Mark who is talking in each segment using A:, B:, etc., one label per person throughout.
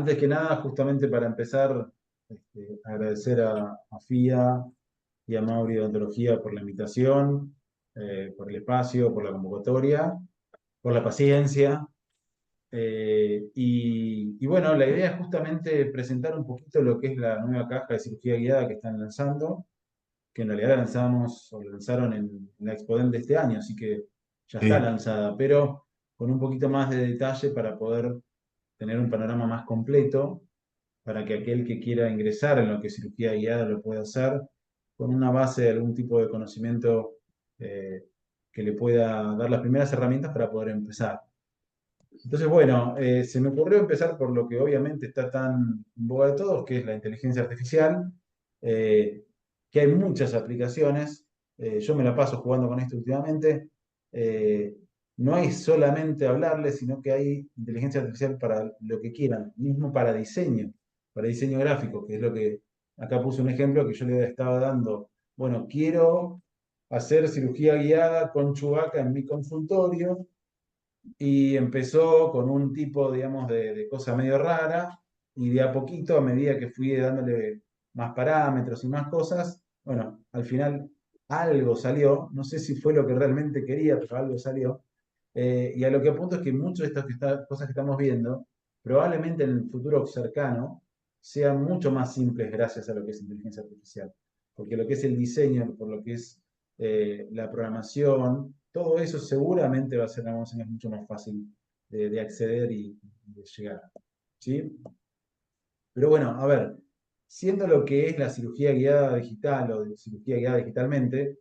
A: antes que nada, justamente para empezar, agradecer a FIA y a Mauri de Odontología por la invitación, por el espacio, por la convocatoria, por la paciencia. Y bueno, la idea es justamente presentar un poquito lo que es la nueva caja de cirugía guiada que están lanzando, que en realidad la lanzamos o la lanzaron en la Expoden de este año, así que ya está
B: Sí,
A: lanzada, pero con un poquito más de detalle para poder tener un panorama más completo, para que aquel que quiera ingresar en lo que es cirugía guiada lo pueda hacer con una base de algún tipo de conocimiento eh, que le pueda dar las primeras herramientas para poder empezar. Entonces, bueno, se me ocurrió empezar por lo que obviamente está tan en boga de todos, que es la inteligencia artificial, eh, que hay muchas aplicaciones. Yo me la paso jugando con esto últimamente. Eh, no hay solamente hablarle, sino que hay inteligencia artificial para lo que quieran, mismo para diseño gráfico, que es lo que acá puse un ejemplo que yo le estaba dando. Bueno, quiero hacer cirugía guiada con Chewbacca en mi consultorio y empezó con un tipo, digamos, de cosa medio rara, y de a poquito, a medida que fui dándole más parámetros y más cosas, bueno, al final algo salió, no sé si fue lo que realmente quería, pero algo salió. Y a lo que apunto es que muchas de estas cosas que estamos viendo, probablemente en el futuro cercano, sean mucho más simples gracias a lo que es inteligencia artificial. Porque lo que es el diseño, por lo que es la programación, todo eso seguramente va a ser en algunos años mucho más fácil de acceder y de llegar. ¿Sí? Pero bueno, a ver, siendo lo que es la cirugía guiada digital o de cirugía guiada digitalmente,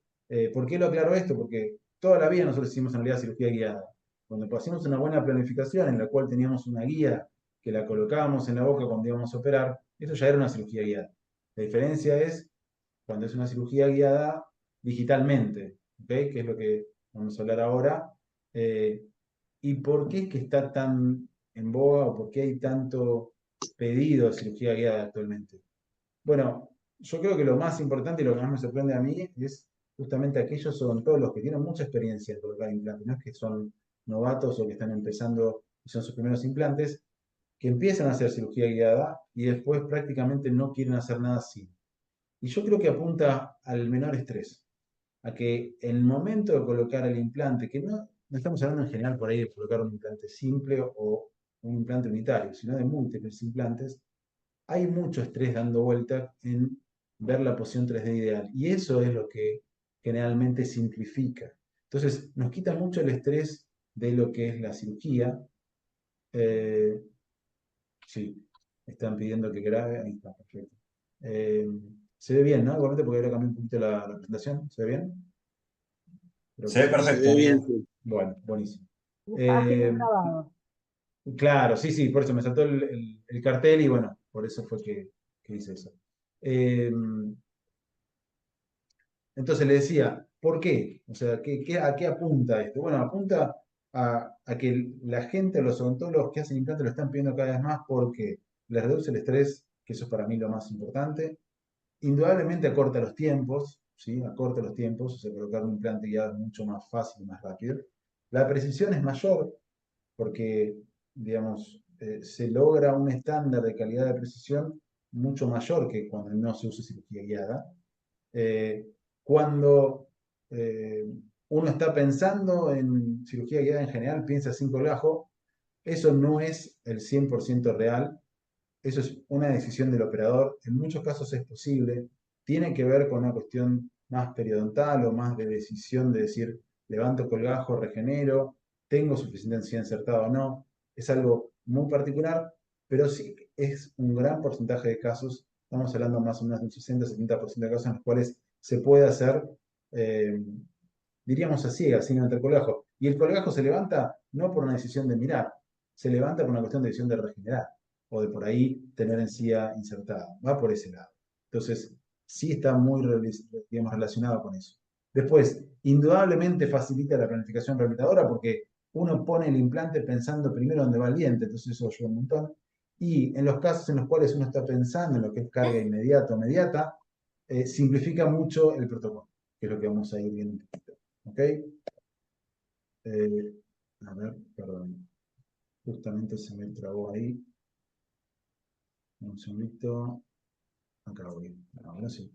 A: ¿por qué lo aclaro esto? Porque toda la vida nosotros hicimos en realidad cirugía guiada. Cuando hacíamos una buena planificación en la cual teníamos una guía que la colocábamos en la boca cuando íbamos a operar, eso ya era una cirugía guiada. La diferencia es cuando es una cirugía guiada digitalmente, ¿ok? Que es lo que vamos a hablar ahora. Eh, ¿Y por qué es que está tan en boga o por qué hay tanto pedido de cirugía guiada actualmente? Bueno, yo creo que lo más importante y lo que más me sorprende a mí es justamente aquellos son todos los que tienen mucha experiencia en colocar implantes, no es que son novatos o que están empezando y son sus primeros implantes, que empiezan a hacer cirugía guiada y después prácticamente no quieren hacer nada así. Y yo creo que apunta al menor estrés, a que el momento de colocar el implante, que no estamos hablando en general por ahí de colocar un implante simple o un implante unitario, sino de múltiples implantes, hay mucho estrés dando vuelta en ver la posición 3D ideal. Y eso es lo que generalmente simplifica. Entonces, nos quita mucho el estrés de lo que es la cirugía. Eh, sí, están pidiendo que grabe. Ahí está, perfecto. Eh, se ve bien, ¿no? Igualmente porque ahora cambié un poquito la presentación. ¿Se ve bien? Creo
B: se
A: que
B: ve
A: sí.
C: Se
B: perfecto.
C: ve bien, sí.
A: Bueno, buenísimo.
D: Estaba siendo
A: Eh,
D: grabado.
A: claro, sí, sí, por eso me saltó el cartel y bueno, por eso fue que hice eso. Eh, entonces le decía, ¿por qué? O sea, ¿a qué apunta esto? Bueno, apunta a que la gente, los odontólogos que hacen implantes lo están pidiendo cada vez más porque les reduce el estrés, que eso es para mí lo más importante. Indudablemente acorta los tiempos, ¿sí? Acorta los tiempos, o sea, colocar un implante guiado es mucho más fácil y más rápido. La precisión es mayor porque, digamos, se logra un estándar de calidad de precisión mucho mayor que cuando no se usa cirugía guiada. Eh, cuando eh, uno está pensando en cirugía guiada en general, piensa sin colgajo, eso no es el 100% real, eso es una decisión del operador, en muchos casos es posible, tiene que ver con una cuestión más periodontal o más de decisión de decir, levanto colgajo, regenero, tengo suficiente densidad insertada o no, es algo muy particular, pero sí es un gran porcentaje de casos, estamos hablando más o menos de un 60-70% de casos en los cuales se puede hacer, eh, diríamos a ciegas, sin meter colgajo. Y el colgajo se levanta no por una decisión de mirar, se levanta por una cuestión de decisión de regenerar o de por ahí tener encía insertada. Va por ese lado. Entonces, sí está muy digamos, relacionado con eso. Después, indudablemente facilita la planificación rehabilitadora porque uno pone el implante pensando primero dónde va el diente, entonces eso ayuda un montón. Y en los casos en los cuales uno está pensando en lo que es carga inmediata o mediata, simplifica mucho el protocolo, que es lo que vamos a ir viendo un poquito. ¿Ok? A ver, perdón. Justamente se me trabó ahí. Un segundito. Acá voy. Ahora sí.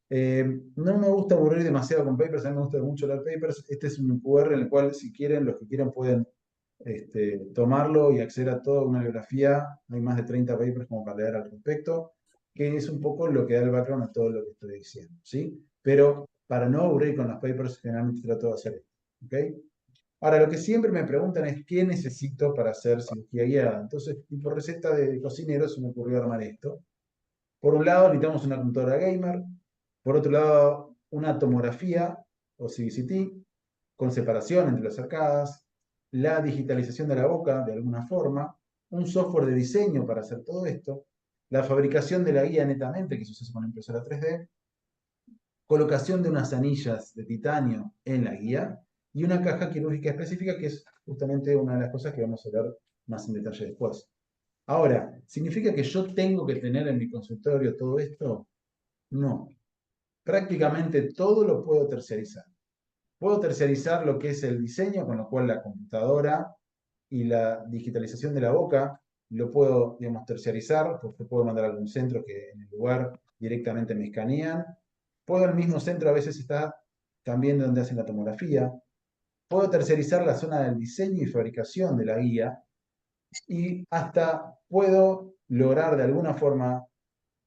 A: No me gusta aburrir demasiado con papers, a mí me gusta mucho leer papers. Este es un QR en el cual, si quieren, los que quieran pueden tomarlo y acceder a toda una bibliografía. Hay más de 30 papers como para leer al respecto, que es un poco lo que da el background a todo lo que estoy diciendo, ¿sí? Pero para no aburrir con los papers, generalmente trato de hacer esto, ¿ok? Ahora, lo que siempre me preguntan es qué necesito para hacer cirugía guiada. Entonces, y por receta de cocinero se me ocurrió armar esto. Por un lado, necesitamos una computadora gamer. Por otro lado, una tomografía o CBCT con separación entre las arcadas, la digitalización de la boca de alguna forma, un software de diseño para hacer todo esto, la fabricación de la guía netamente, que se hace con impresora 3D, colocación de unas anillas de titanio en la guía y una caja quirúrgica específica, que es justamente una de las cosas que vamos a ver más en detalle después. Ahora, ¿significa que yo tengo que tener en mi consultorio todo esto? No. Prácticamente todo lo puedo terciarizar. Puedo terciarizar lo que es el diseño, con lo cual la computadora y la digitalización de la boca lo puedo, digamos, terciarizar, porque puedo mandar a algún centro que en el lugar directamente me escanean. Puedo el mismo centro a veces está también donde hacen la tomografía. Puedo terciarizar la zona del diseño y fabricación de la guía y hasta puedo lograr de alguna forma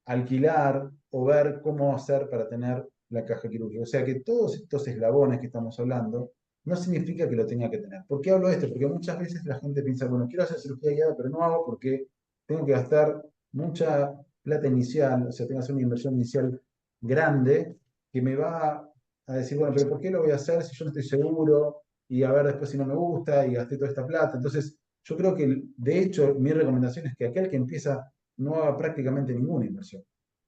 A: alquilar o ver cómo hacer para tener la caja quirúrgica. O sea que todos estos eslabones que estamos hablando no significa que lo tenga que tener. ¿Por qué hablo de esto? Porque muchas veces la gente piensa, bueno, quiero hacer cirugía guiada, pero no hago porque tengo que gastar mucha plata inicial, o sea, tengo que hacer una inversión inicial grande que me va a decir, bueno, pero ¿por qué lo voy a hacer si yo no estoy seguro? Y a ver después si no me gusta y gasté toda esta plata. Entonces, yo creo que, de hecho, mi recomendación es que aquel que empieza no haga prácticamente ninguna inversión.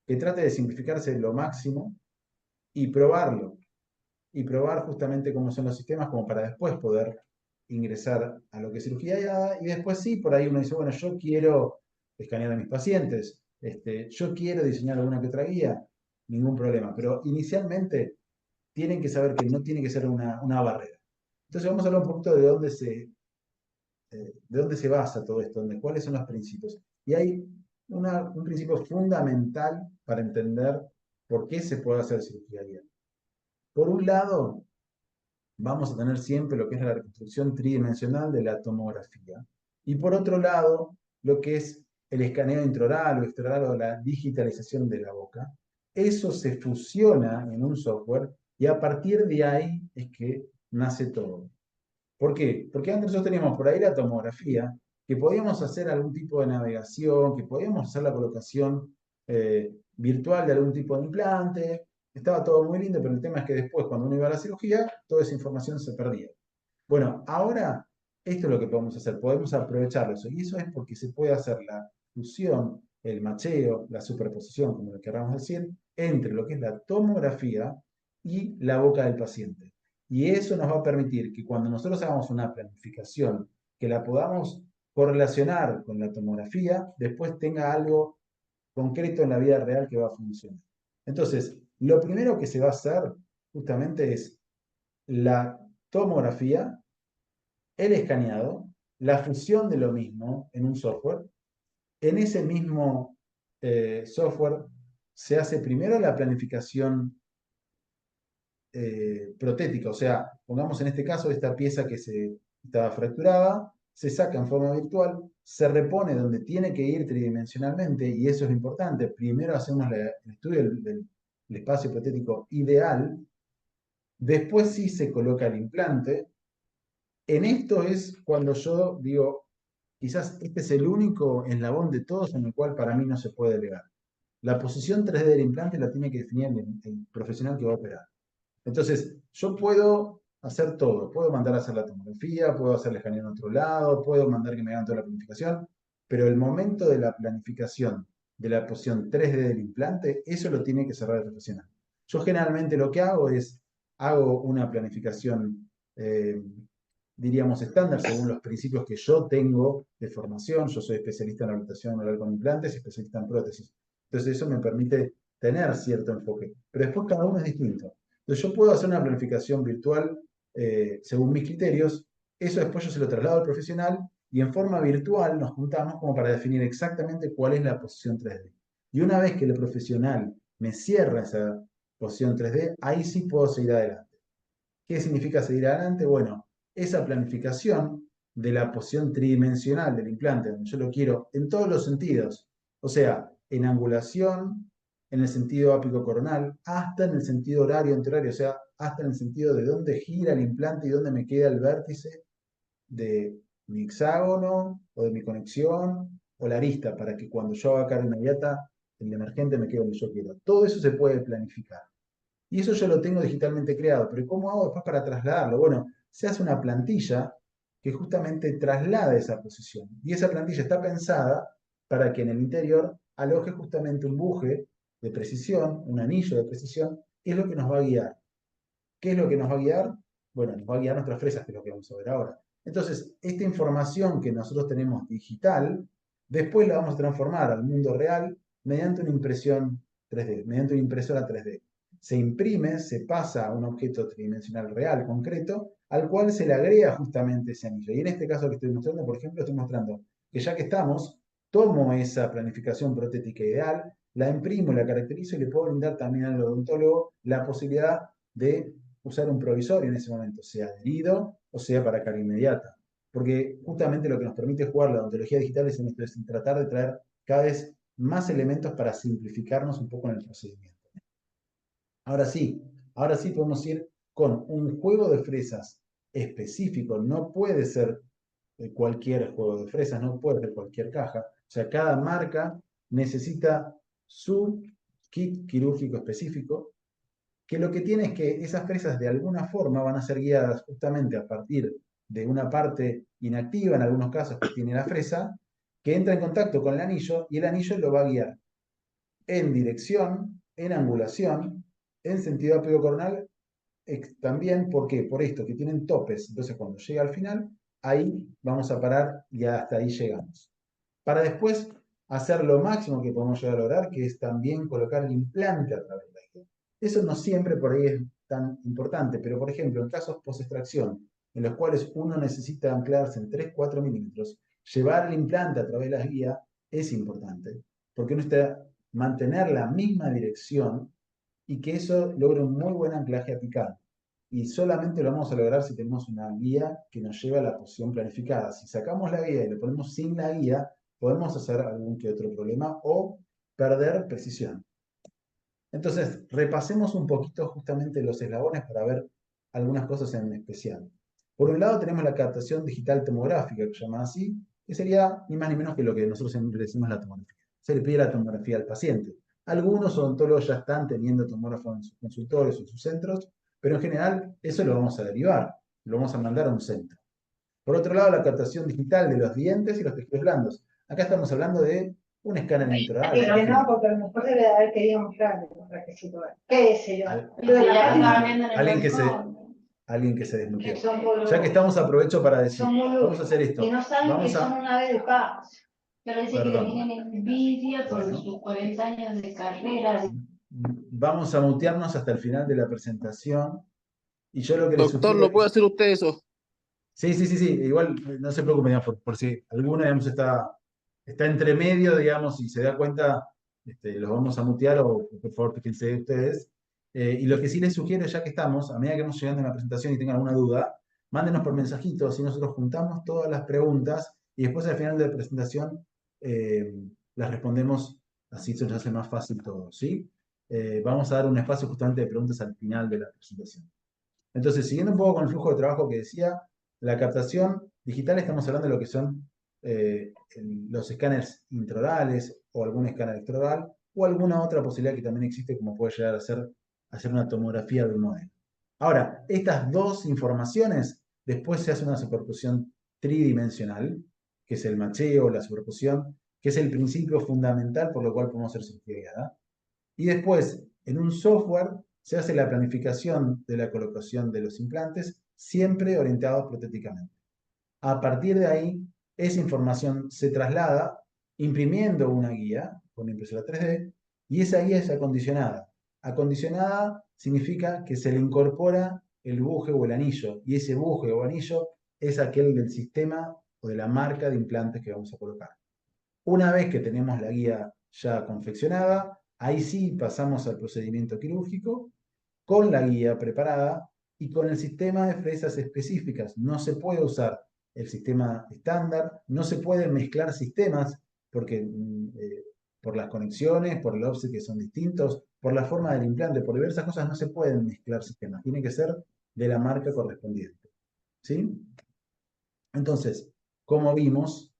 A: Que trate de simplificarse lo máximo y probarlo. Y probar justamente cómo son los sistemas como para después poder ingresar a lo que es cirugía guiada. Y después sí, por ahí uno dice, bueno, yo quiero escanear a mis pacientes, yo quiero diseñar alguna que otra guía, ningún problema. Pero inicialmente tienen que saber que no tiene que ser una barrera. Entonces vamos a hablar un poquito de dónde se basa todo esto, cuáles son los principios. Y hay un principio fundamental para entender por qué se puede hacer cirugía guiada. Por un lado, vamos a tener siempre lo que es la reconstrucción tridimensional de la tomografía. Y por otro lado, lo que es el escaneo intraoral o extraoral o la digitalización de la boca. Eso se fusiona en un software y a partir de ahí es que nace todo. ¿Por qué? Porque antes nosotros teníamos por ahí la tomografía, que podíamos hacer algún tipo de navegación, que podíamos hacer la colocación virtual de algún tipo de implante. Estaba todo muy lindo, pero el tema es que después, cuando uno iba a la cirugía, toda esa información se perdía. Bueno, ahora esto es lo que podemos hacer, podemos aprovechar eso. Y eso es porque se puede hacer la fusión, el macheo, la superposición, como lo queramos decir, entre lo que es la tomografía y la boca del paciente. Y eso nos va a permitir que cuando nosotros hagamos una planificación, que la podamos correlacionar con la tomografía, después tenga algo concreto en la vida real que va a funcionar. Entonces, lo primero que se va a hacer justamente es la tomografía, el escaneado, la fusión de lo mismo en un software. En ese mismo software se hace primero la planificación protética, o sea, pongamos en este caso esta pieza que se estaba fracturada, se saca en forma virtual, se repone donde tiene que ir tridimensionalmente, y eso es lo importante. Primero hacemos el estudio del espacio protético ideal, después sí se coloca el implante. En esto es cuando yo digo, quizás este es el único eslabón de todos en el cual para mí no se puede delegar. La posición 3D del implante la tiene que definir el profesional que va a operar. Entonces, yo puedo hacer todo. Puedo mandar a hacer la tomografía, puedo hacer el escaneo en otro lado, puedo mandar que me hagan toda la planificación, pero el momento de la planificación de la posición 3D del implante, eso lo tiene que cerrar el profesional. Yo generalmente lo que hago es, hago una planificación, diríamos, estándar según los principios que yo tengo de formación. Yo soy especialista en rehabilitación oral con implantes y especialista en prótesis. Entonces eso me permite tener cierto enfoque. Pero después cada uno es distinto. Entonces yo puedo hacer una planificación virtual según mis criterios, eso después yo se lo traslado al profesional y en forma virtual nos juntamos como para definir exactamente cuál es la posición 3D. Y una vez que el profesional me cierra esa posición 3D, ahí sí puedo seguir adelante. ¿Qué significa seguir adelante? Bueno, esa planificación de la posición tridimensional del implante, donde yo lo quiero en todos los sentidos, o sea, en angulación, en el sentido ápico coronal, hasta en el sentido horario antehorario, o sea, hasta en el sentido de dónde gira el implante y dónde me queda el vértice de mi hexágono o de mi conexión o la arista, para que cuando yo haga carga inmediata, el emergente me quede donde yo quiero. Todo eso se puede planificar. Y eso yo lo tengo digitalmente creado, pero ¿cómo hago después para trasladarlo? Bueno, se hace una plantilla que justamente traslada esa posición. Y esa plantilla está pensada para que en el interior aloje justamente un buje de precisión, un anillo de precisión, que es lo que nos va a guiar. ¿Qué es lo que nos va a guiar? Bueno, nos va a guiar nuestras fresas, que es lo que vamos a ver ahora. Entonces, esta información que nosotros tenemos digital, después la vamos a transformar al mundo real mediante una impresión 3D, mediante una impresora 3D. Se imprime, se pasa a un objeto tridimensional real, concreto, al cual se le agrega justamente ese anillo. Y en este caso que estoy mostrando, por ejemplo, estoy mostrando que ya que estamos, tomo esa planificación protética ideal, la imprimo, la caracterizo y le puedo brindar también al odontólogo la posibilidad de usar un provisorio en ese momento, sea adherido o sea para carga inmediata. Porque justamente lo que nos permite jugar la odontología digital es en tratar de traer cada vez más elementos para simplificarnos un poco en el procedimiento. Ahora sí podemos ir con un juego de fresas específico. No puede ser cualquier juego de fresas, no puede ser cualquier caja. O sea, cada marca necesita su kit quirúrgico específico, que lo que tiene es que esas fresas de alguna forma van a ser guiadas justamente a partir de una parte inactiva, en algunos casos que tiene la fresa, que entra en contacto con el anillo y el anillo lo va a guiar en dirección, en angulación, en sentido ápico coronal, también, ¿por qué? Por esto, que tienen topes. Entonces, cuando llega al final, ahí vamos a parar y hasta ahí llegamos. Para después hacer lo máximo que podemos llegar a lograr, que es también colocar el implante a través de la guía. Eso no siempre por ahí es tan importante, pero por ejemplo, en casos post-extracción, en los cuales uno necesita anclarse en 3-4 milímetros, llevar el implante a través de la guía es importante, porque uno está mantener la misma dirección y que eso logre un muy buen anclaje apical. Y solamente lo vamos a lograr si tenemos una guía que nos lleve a la posición planificada. Si sacamos la guía y lo ponemos sin la guía, podemos hacer algún que otro problema o perder precisión. Entonces, repasemos un poquito justamente los eslabones para ver algunas cosas en especial. Por un lado tenemos la captación digital tomográfica, que se llama así, que sería ni más ni menos que lo que nosotros siempre decimos la tomografía. Se le pide la tomografía al paciente. Algunos odontólogos ya están teniendo tomógrafos en sus consultorios o en sus centros, pero en general eso lo vamos a derivar, lo vamos a mandar a un centro. Por otro lado, la captación digital de los dientes y los tejidos blandos. Acá estamos hablando de un escáner intraoral.
B: Y que no, porque a lo mejor debe de haber querido mostrarle los requisitos. ¿Qué sé yo?
A: Alguien que se desbloqueó. Ya que estamos, aprovecho para decir, vamos a hacer esto.
B: Y no saben
A: Vamos
B: que son una vez de pago.
C: Pero dice que le tienen envidia por sus 40 años de carrera.
A: Vamos a mutearnos hasta el final de la presentación. Y yo lo que les
D: Doctor,
A: sugiero
D: ¿lo puede hacer usted eso?
A: Sí. Igual no se preocupen, digamos, por si alguno, digamos, está entre medio, digamos, y se da cuenta, los vamos a mutear o por favor fíjense ustedes. Y lo que sí les sugiero, ya que estamos, a medida que vamos llegando en la presentación y tengan alguna duda, mándenos por mensajitos y nosotros juntamos todas las preguntas y después al final de la presentación eh, las respondemos, así se nos hace más fácil todo, ¿sí? Vamos a dar un espacio justamente de preguntas al final de la presentación. Entonces, siguiendo un poco con el flujo de trabajo que decía, la captación digital, estamos hablando de lo que son los escáneres intraorales o algún escáner extraoral o alguna otra posibilidad que también existe como puede llegar a ser hacer una tomografía de un modelo. Ahora, estas dos informaciones, después se hace una superposición tridimensional, que es el macheo, la superposición, que es el principio fundamental por lo cual podemos hacer cirugía guiada. Y después, en un software, se hace la planificación de la colocación de los implantes, siempre orientados protéticamente. A partir de ahí, esa información se traslada imprimiendo una guía con una impresora 3D y esa guía es acondicionada. Acondicionada significa que se le incorpora el buje o el anillo y ese buje o anillo es aquel del sistema o de la marca de implantes que vamos a colocar. Una vez que tenemos la guía ya confeccionada, ahí sí pasamos al procedimiento quirúrgico con la guía preparada y con el sistema de fresas específicas. No se puede usar el sistema estándar, no se pueden mezclar sistemas porque por las conexiones, por el offset que son distintos, por la forma del implante, por diversas cosas no se pueden mezclar sistemas. Tiene que ser de la marca correspondiente. ¿Sí? Entonces, como vimos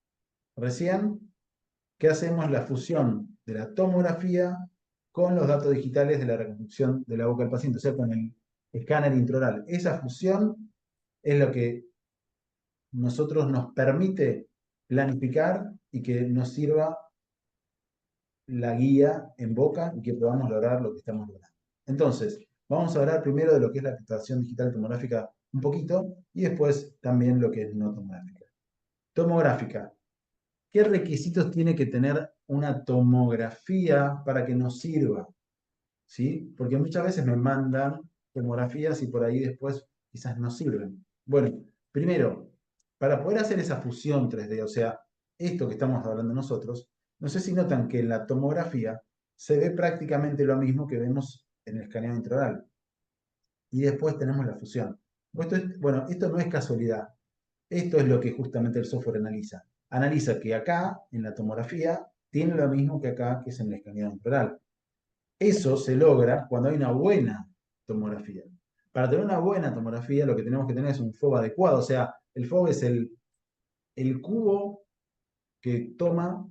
A: recién, ¿qué hacemos? La fusión de la tomografía con los datos digitales de la reconstrucción de la boca del paciente, o sea, con el escáner intraoral. Esa fusión es lo que nosotros nos permite planificar y que nos sirva la guía en boca y que podamos lograr lo que estamos logrando. Entonces, vamos a hablar primero de lo que es la captación digital tomográfica un poquito y después también lo que es no tomográfica. Tomográfica. ¿Qué requisitos tiene que tener una tomografía para que nos sirva? ¿Sí? Porque muchas veces me mandan tomografías y por ahí después quizás no sirven. Bueno, primero, para poder hacer esa fusión 3D, o sea, esto que estamos hablando nosotros, no sé si notan que en la tomografía se ve prácticamente lo mismo que vemos en el escaneo intraoral. Y después tenemos la fusión. Bueno, esto no es casualidad. Esto es lo que justamente el software analiza. Analiza que acá, en la tomografía, tiene lo mismo que acá, que es en el escaneo intraoral. Eso se logra cuando hay una buena tomografía. Para tener una buena tomografía, lo que tenemos que tener es un FOV adecuado. O sea, el FOV es el cubo que toma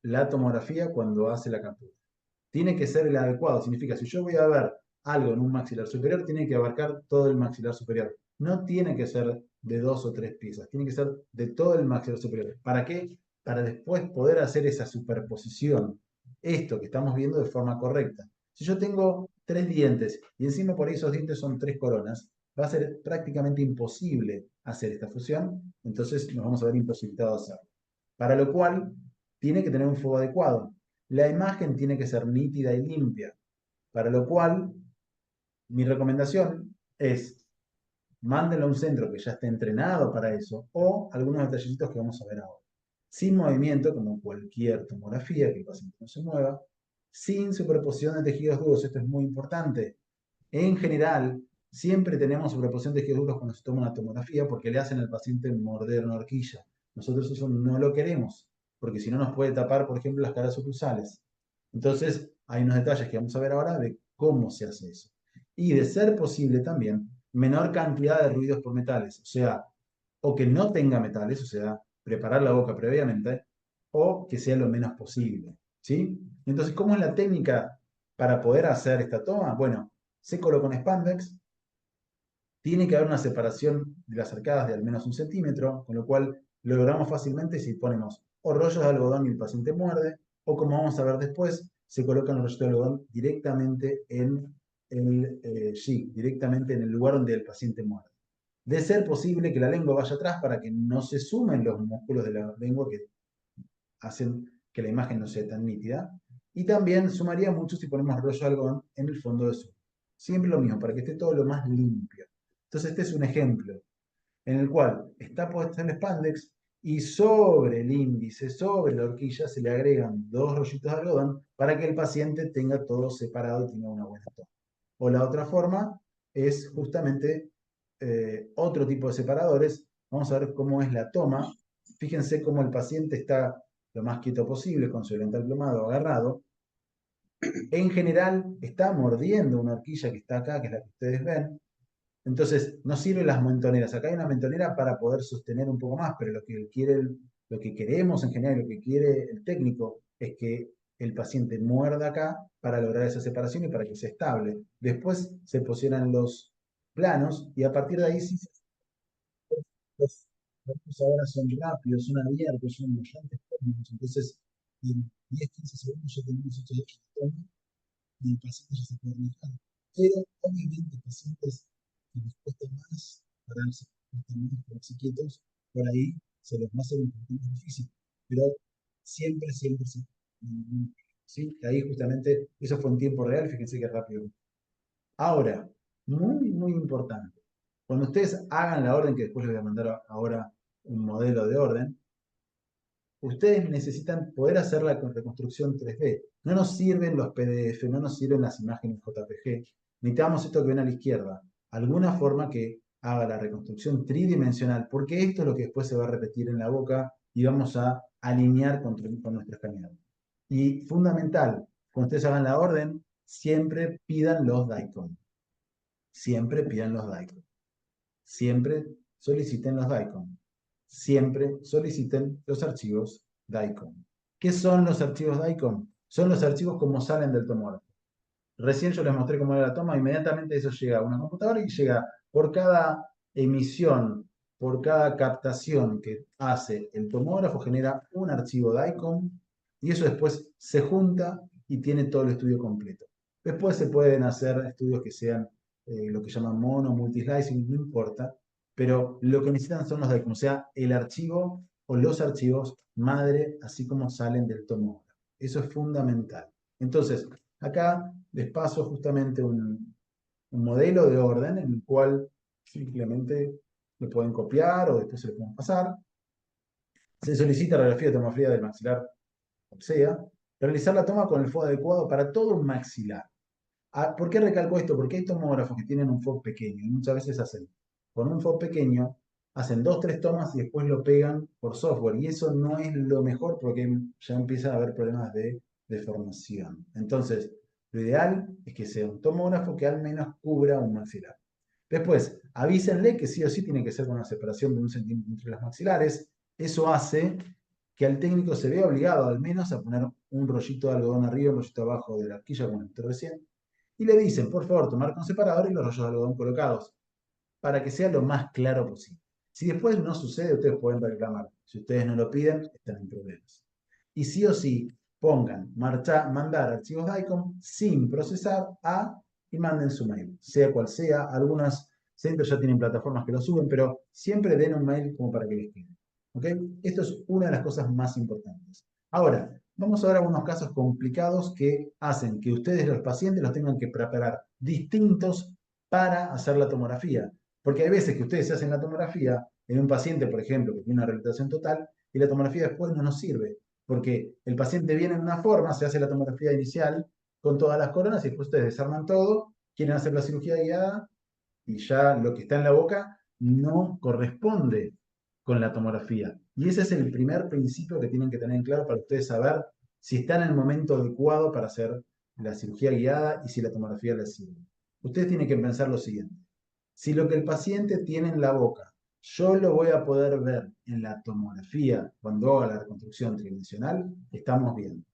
A: la tomografía cuando hace la captura. Tiene que ser el adecuado. Significa, si yo voy a ver algo en un maxilar superior, tiene que abarcar todo el maxilar superior. No tiene que ser de 2 o 3 piezas, tiene que ser de todo el maxilar superior. ¿Para qué? Para después poder hacer esa superposición. Esto que estamos viendo de forma correcta. Si yo tengo 3 dientes y encima por ahí esos dientes son 3 coronas, va a ser prácticamente imposible hacer esta fusión, entonces nos vamos a ver imposibilitados a hacerlo. Para lo cual, tiene que tener un fuego adecuado. La imagen tiene que ser nítida y limpia, para lo cual mi recomendación es mándenlo a un centro que ya esté entrenado para eso o algunos detallecitos que vamos a ver ahora. Sin movimiento, como cualquier tomografía, que el paciente no se mueva, sin superposición de tejidos duros, esto es muy importante. En general, siempre tenemos superposición de tejidos duros cuando se toma una tomografía porque le hacen al paciente morder una horquilla. Nosotros eso no lo queremos, porque si no nos puede tapar, por ejemplo, las caras oclusales. Entonces, hay unos detalles que vamos a ver ahora de cómo se hace eso. Y de ser posible también, menor cantidad de ruidos por metales, o sea, o que no tenga metales, o sea, preparar la boca previamente, o que sea lo menos posible. ¿Sí? Entonces, ¿cómo es la técnica para poder hacer esta toma? Bueno, se coloca un spandex, tiene que haber una separación de las arcadas de al menos 1 centímetro, con lo cual lo logramos fácilmente si ponemos o rollos de algodón y el paciente muerde, o como vamos a ver después, se colocan los rollos de algodón directamente en el directamente en el lugar donde el paciente muerde. De ser posible que la lengua vaya atrás para que no se sumen los músculos de la lengua que hacen que la imagen no sea tan nítida. Y también sumaría mucho si ponemos rollo de algodón en el fondo de zoom. Siempre lo mismo, para que esté todo lo más limpio. Entonces este es un ejemplo en el cual está puesto el spandex y sobre el índice, sobre la horquilla, se le agregan 2 rollitos de algodón para que el paciente tenga todo separado y tenga una buena toma. O la otra forma es justamente otro tipo de separadores. Vamos a ver cómo es la toma. Fíjense cómo el paciente está lo más quieto posible con su delantal plomado agarrado. En general está mordiendo una horquilla que está acá, que es la que ustedes ven. Entonces, no sirven las montoneras. Acá hay una montonera para poder sostener un poco más, pero lo que queremos en general, lo que quiere el técnico es que el paciente muerda acá para lograr esa separación y para que sea estable. Después se posicionan los planos y a partir de ahí sí los planos ahora son rápidos, son abiertos, son bastante cómodos. Entonces, en 10-15 segundos ya tenemos estos dos tomas y el paciente ya se puede relajar. Pero obviamente pacientes que les cuesta más pararse, cuesta más quedarse quietos, por ahí se les va a hacer un poquito más difícil. Pero siempre, siempre, siempre. ¿Sí? Ahí justamente, eso fue en tiempo real, fíjense qué rápido. Ahora, muy, muy importante. Cuando ustedes hagan la orden que después les voy a mandar ahora un modelo de orden, ustedes necesitan poder hacer la reconstrucción 3D. No nos sirven los PDF, no nos sirven las imágenes JPG. Necesitamos esto que ven a la izquierda. Alguna forma que haga la reconstrucción tridimensional, porque esto es lo que después se va a repetir en la boca y vamos a alinear con nuestro escaneado. Y fundamental, cuando ustedes hagan la orden, siempre pidan los DICOM. Siempre pidan los DICOM. Siempre soliciten los DICOM. Siempre soliciten los archivos DICOM. ¿Qué son los archivos DICOM? Son los archivos como salen del tomógrafo. Recién yo les mostré cómo era la toma, inmediatamente eso llega a una computadora y llega por cada emisión, por cada captación que hace el tomógrafo, genera un archivo DICOM y eso después se junta y tiene todo el estudio completo. Después se pueden hacer estudios que sean lo que llaman mono, multislicing, no importa, pero lo que necesitan son los DICOM, o sea, el archivo o los archivos madre, así como salen del tomógrafo. Eso es fundamental. Entonces, acá les paso justamente un modelo de orden en el cual simplemente lo pueden copiar o después se lo pueden pasar. Se solicita radiografía de tomografía del maxilar, o sea, realizar la toma con el FOB adecuado para todo un maxilar. ¿Por qué recalco esto? Porque hay tomógrafos que tienen un FOB pequeño y muchas veces hacen, con un FOB pequeño, hacen 2, 3 tomas y después lo pegan por software. Y eso no es lo mejor porque ya empiezan a haber problemas de deformación. Entonces, lo ideal es que sea un tomógrafo que al menos cubra un maxilar. Después, avísenle que sí o sí tiene que ser con una separación de 1 centímetro entre las maxilares. Eso hace que al técnico se vea obligado al menos a poner un rollito de algodón arriba, un rollito abajo de la horquilla, como mostré recién, y le dicen, por favor, tomar con separador y los rollos de algodón colocados, para que sea lo más claro posible. Si después no sucede, ustedes pueden reclamar. Si ustedes no lo piden, están en problemas. Y sí o sí, pongan, mandar archivos DICOM sin procesar a y manden su mail, sea cual sea. Algunos centros ya tienen plataformas que lo suben, pero siempre den un mail como para que les quede. ¿Okay? Esto es una de las cosas más importantes. Ahora, vamos a ver algunos casos complicados que hacen que ustedes, los pacientes, los tengan que preparar distintos para hacer la tomografía. Porque hay veces que ustedes se hacen la tomografía en un paciente, por ejemplo, que tiene una rehabilitación total, y la tomografía después no nos sirve. Porque el paciente viene en una forma, se hace la tomografía inicial con todas las coronas y después ustedes desarman todo, quieren hacer la cirugía guiada y ya lo que está en la boca no corresponde con la tomografía. Y ese es el primer principio que tienen que tener en claro para ustedes saber si están en el momento adecuado para hacer la cirugía guiada y si la tomografía les sirve. Ustedes tienen que pensar lo siguiente. Si lo que el paciente tiene en la boca, yo lo voy a poder ver en la tomografía cuando haga la reconstrucción tridimensional, estamos bien.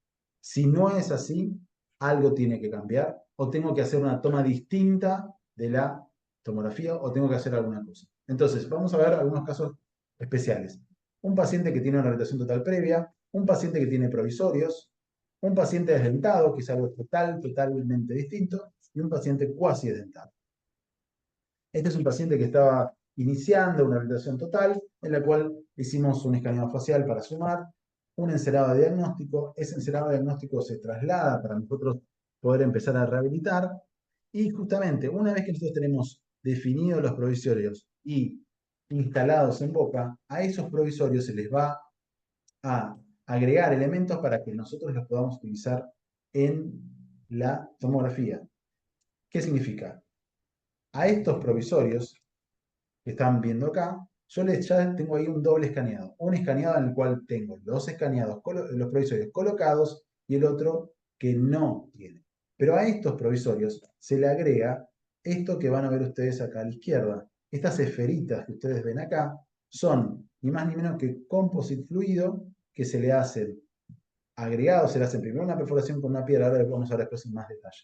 A: Si no es así, algo tiene que cambiar o tengo que hacer una toma distinta de la tomografía o tengo que hacer alguna cosa. Entonces, vamos a ver algunos casos especiales. Un paciente que tiene una rehabilitación total previa, un paciente que tiene provisorios, un paciente desdentado, que es algo totalmente distinto, y un paciente cuasi desdentado. Este es un paciente que estaba iniciando una rehabilitación total, en la cual hicimos un escaneo facial para sumar, un encerado de diagnóstico. Ese encerado de diagnóstico se traslada para nosotros poder empezar a rehabilitar. Y justamente, una vez que nosotros tenemos definidos los provisorios y instalados en boca, a esos provisorios se les va a agregar elementos para que nosotros los podamos utilizar en la tomografía. ¿Qué significa? A estos provisorios que están viendo acá, yo ya tengo ahí un doble escaneado. Un escaneado en el cual tengo los escaneados, los provisorios colocados y el otro que no tiene. Pero a estos provisorios se le agrega esto que van a ver ustedes acá a la izquierda. Estas esferitas que ustedes ven acá son ni más ni menos que composite fluido que se le hacen agregados, se le hace primero una perforación con una piedra, ahora vamos a ver después en más detalle.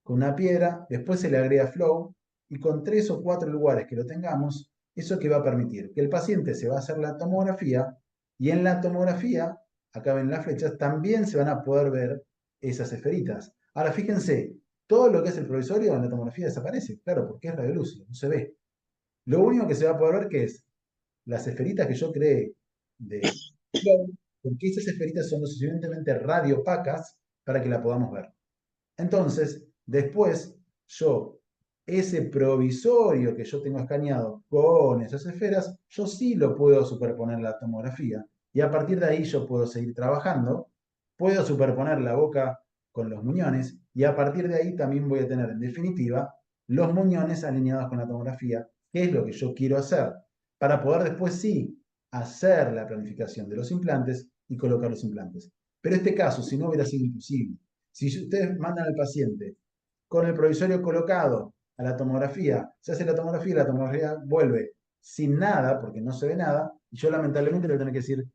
A: Con una piedra, después se le agrega flow y con 3 o 4 lugares que lo tengamos, eso que va a permitir que el paciente se va a hacer la tomografía y en la tomografía, acá ven las flechas, también se van a poder ver esas esferitas. Ahora fíjense, todo lo que es el provisorio en la tomografía desaparece, claro, porque es radiolúcido, no se ve. Lo único que se va a poder ver que es las esferitas que yo creé de flow, porque esas esferitas son lo suficientemente radiopacas para que la podamos ver. Entonces, después yo ese provisorio que yo tengo escaneado con esas esferas, yo sí lo puedo superponer en la tomografía. Y a partir de ahí yo puedo seguir trabajando, puedo superponer la boca con los muñones y a partir de ahí también voy a tener, en definitiva, los muñones alineados con la tomografía, que es lo que yo quiero hacer, para poder después sí hacer la planificación de los implantes y colocar los implantes. Pero este caso, si no hubiera sido imposible, si ustedes mandan al paciente con el provisorio colocado a la tomografía, se hace la tomografía vuelve sin nada, porque no se ve nada, y yo lamentablemente le voy a tener que decir,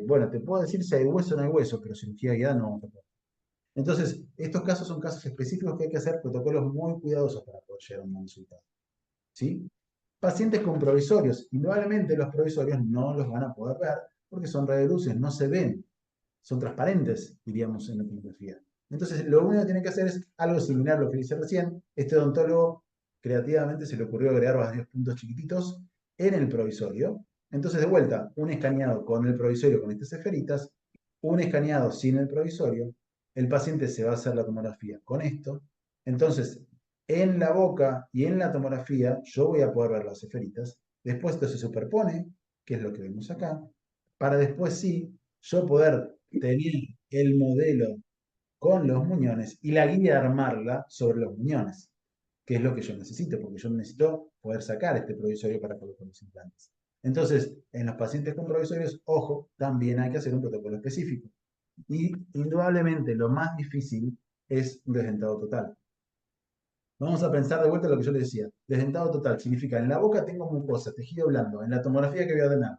A: bueno, te puedo decir si hay hueso o no hay hueso, pero cirugía guiada no vamos a poder. Entonces, estos casos son casos específicos que hay que hacer protocolos muy cuidadosos para poder llegar a un buen resultado. ¿Sí? Pacientes con provisorios, indudablemente los provisorios no los van a poder ver porque son radioluces, no se ven, son transparentes, diríamos en la tomografía. Entonces, lo único que tiene que hacer es algo similar a lo que hice recién. Este odontólogo creativamente se le ocurrió agregar varios puntos chiquititos en el provisorio. Entonces, de vuelta, un escaneado con el provisorio con estas esferitas, un escaneado sin el provisorio. El paciente se va a hacer la tomografía con esto. Entonces, en la boca y en la tomografía, yo voy a poder ver las esferitas. Después esto se superpone, que es lo que vemos acá, para después sí, yo poder tener el modelo con los muñones y la guía de armarla sobre los muñones, que es lo que yo necesito, porque yo necesito poder sacar este provisorio para colocar los implantes. Entonces, en los pacientes con provisorios, ojo, también hay que hacer un protocolo específico. Y indudablemente lo más difícil es un desdentado total. Vamos a pensar de vuelta lo que yo les decía. Desdentado total significa en la boca tengo mucosa, tejido blando, en la tomografía que voy a ordenar,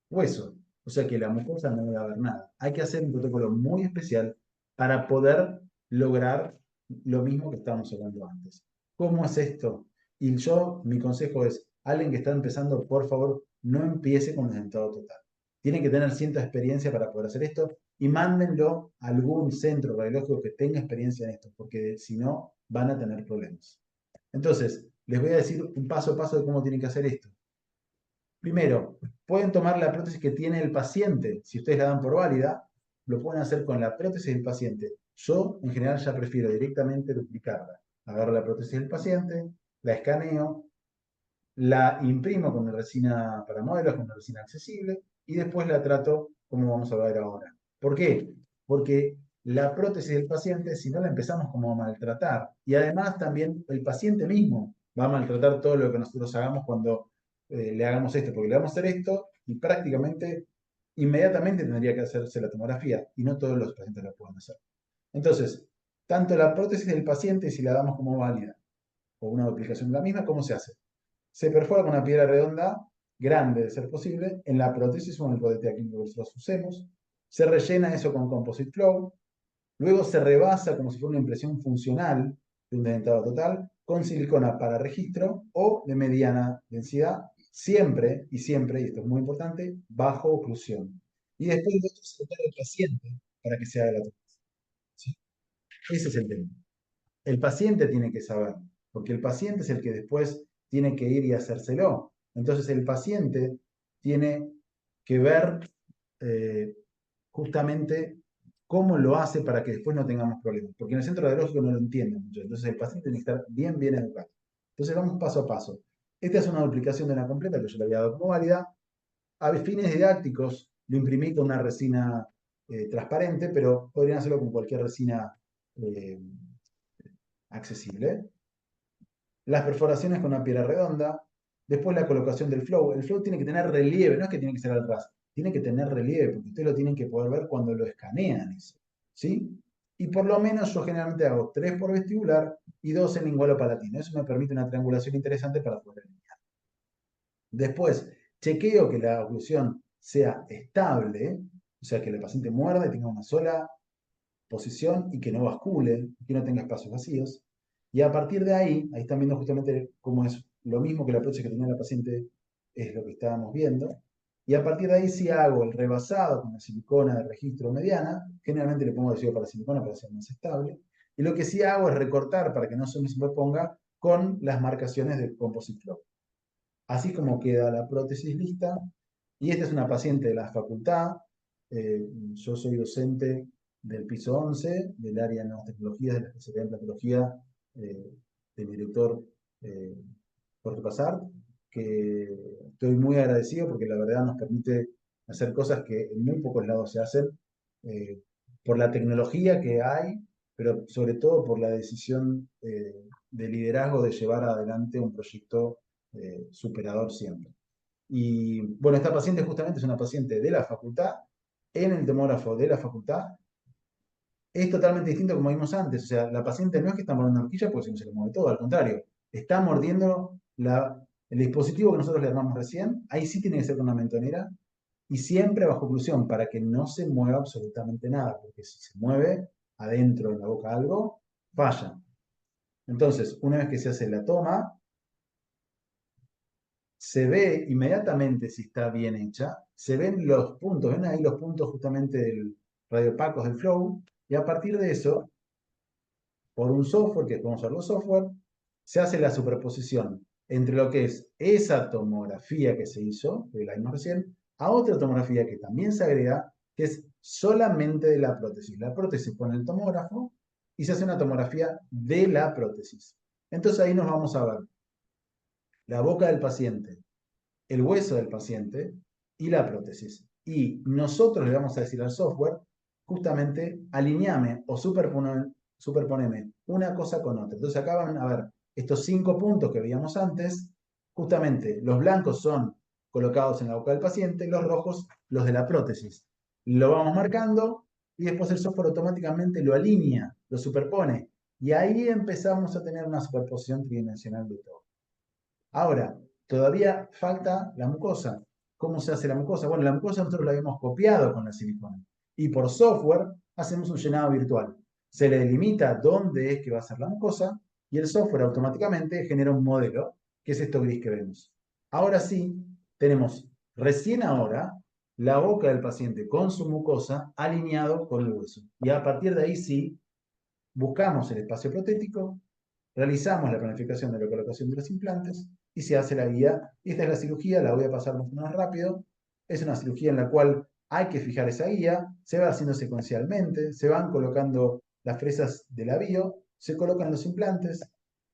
A: hueso. O sea que la mucosa no va a haber nada. Hay que hacer un protocolo muy especial para poder lograr lo mismo que estábamos hablando antes. ¿Cómo es esto? Y yo, mi consejo es, alguien que está empezando, por favor, no empiece con desdentado total. Tiene que tener cierta experiencia para poder hacer esto y mándenlo a algún centro radiológico que tenga experiencia en esto, porque si no, van a tener problemas. Entonces, les voy a decir un paso a paso de cómo tienen que hacer esto. Primero, pueden tomar la prótesis que tiene el paciente. Si ustedes la dan por válida, lo pueden hacer con la prótesis del paciente. Yo, en general, ya prefiero directamente duplicarla. Agarro la prótesis del paciente, la escaneo, la imprimo con una resina para modelos, con una resina accesible, y después la trato como vamos a ver ahora. ¿Por qué? Porque la prótesis del paciente, si no la empezamos como a maltratar, y además también el paciente mismo va a maltratar todo lo que nosotros hagamos cuando le hagamos esto, porque le vamos a hacer esto y prácticamente inmediatamente tendría que hacerse la tomografía, y no todos los pacientes la pueden hacer. Entonces, tanto la prótesis del paciente, si la damos como válida, o una duplicación de la misma, ¿cómo se hace? Se perfora con una piedra redonda, grande de ser posible, en la prótesis o en el rodete aquí que nosotros usemos. Se rellena eso con Composite Flow. Luego se rebasa como si fuera una impresión funcional de un dentado total con silicona para registro o de mediana densidad, siempre, y esto es muy importante, bajo oclusión. Y después de esto se prepara el paciente para que se haga la prótesis. ¿Sí? Ese es el tema. El paciente tiene que saber, porque el paciente es el que después tiene que ir y hacérselo. Entonces el paciente tiene que ver eh, justamente cómo lo hace para que después no tengamos problemas, porque en el centro radiológico no lo entienden mucho. Entonces el paciente tiene que estar bien, bien educado. Entonces vamos paso a paso. Esta es una duplicación de una completa que yo le había dado como válida. A fines didácticos lo imprimí con una resina transparente, pero podrían hacerlo con cualquier resina eh, accesible. Las perforaciones con una piedra redonda, después la colocación del flow. El flow tiene que tener relieve, no es que tiene que ser al ras, tiene que tener relieve, porque ustedes lo tienen que poder ver cuando lo escanean eso. ¿Sí? Y por lo menos yo generalmente hago 3 por vestibular y 2 en lingualo palatino. Eso me permite una triangulación interesante para poder alinear. Después, chequeo que la oclusión sea estable, o sea, que el paciente muerda y tenga una sola posición y que no bascule, que no tenga espacios vacíos. Y a partir de ahí, ahí están viendo justamente cómo es lo mismo que la prótesis que tenía la paciente, es lo que estábamos viendo. Y a partir de ahí sí hago el rebasado con la silicona de registro mediana, generalmente le pongo adhesivo para silicona para ser más estable. Y lo que sí hago es recortar para que no se me superponga con las marcaciones del Composite Flow. Así como queda la prótesis lista. Y esta es una paciente de la facultad. Yo soy docente del piso 11, del área de nuevas tecnologías, de la especialidad en patología, del director por tu pasar, que estoy muy agradecido porque la verdad nos permite hacer cosas que en muy pocos lados se hacen, eh, por la tecnología que hay, pero sobre todo por la decisión de liderazgo de llevar adelante un proyecto superador siempre. Y bueno, esta paciente justamente es una paciente de la facultad, en el tomógrafo de la facultad, es totalmente distinto como vimos antes. O sea, la paciente no es que está mordiendo horquilla porque si no se le mueve todo, al contrario, está mordiendo el dispositivo que nosotros le armamos recién. Ahí sí tiene que ser con una mentonera y siempre bajo oclusión para que no se mueva absolutamente nada, porque si se mueve adentro en la boca algo, falla. Entonces, una vez que se hace la toma, se ve inmediatamente si está bien hecha, se ven los puntos, ven ahí los puntos justamente del radiopacos del flow, y a partir de eso por un software, que podemos usar los software, se hace la superposición entre lo que es esa tomografía que se hizo, que la vimos recién, a otra tomografía que también se agrega, que es solamente de la prótesis. La prótesis pone el tomógrafo y se hace una tomografía de la prótesis. Entonces ahí nos vamos a ver la boca del paciente, el hueso del paciente y la prótesis. Y nosotros le vamos a decir al software, justamente, alineame o superponeme una cosa con otra. Entonces acá van a ver estos 5 puntos que veíamos antes, justamente los blancos son colocados en la boca del paciente, los rojos los de la prótesis. Lo vamos marcando y después el software automáticamente lo alinea, lo superpone. Y ahí empezamos a tener una superposición tridimensional de todo. Ahora, todavía falta la mucosa. ¿Cómo se hace la mucosa? Bueno, la mucosa nosotros la habíamos copiado con la silicona. Y por software hacemos un llenado virtual. Se le delimita dónde es que va a ser la mucosa y el software automáticamente genera un modelo, que es esto gris que vemos. Ahora sí, tenemos recién ahora la boca del paciente con su mucosa alineado con el hueso. Y a partir de ahí sí, buscamos el espacio protético, realizamos la planificación de la colocación de los implantes y se hace la guía. Esta es la cirugía, la voy a pasar más rápido. Es una cirugía en la cual hay que fijar esa guía, se va haciendo secuencialmente, se van colocando las fresas de la bio, se colocan los implantes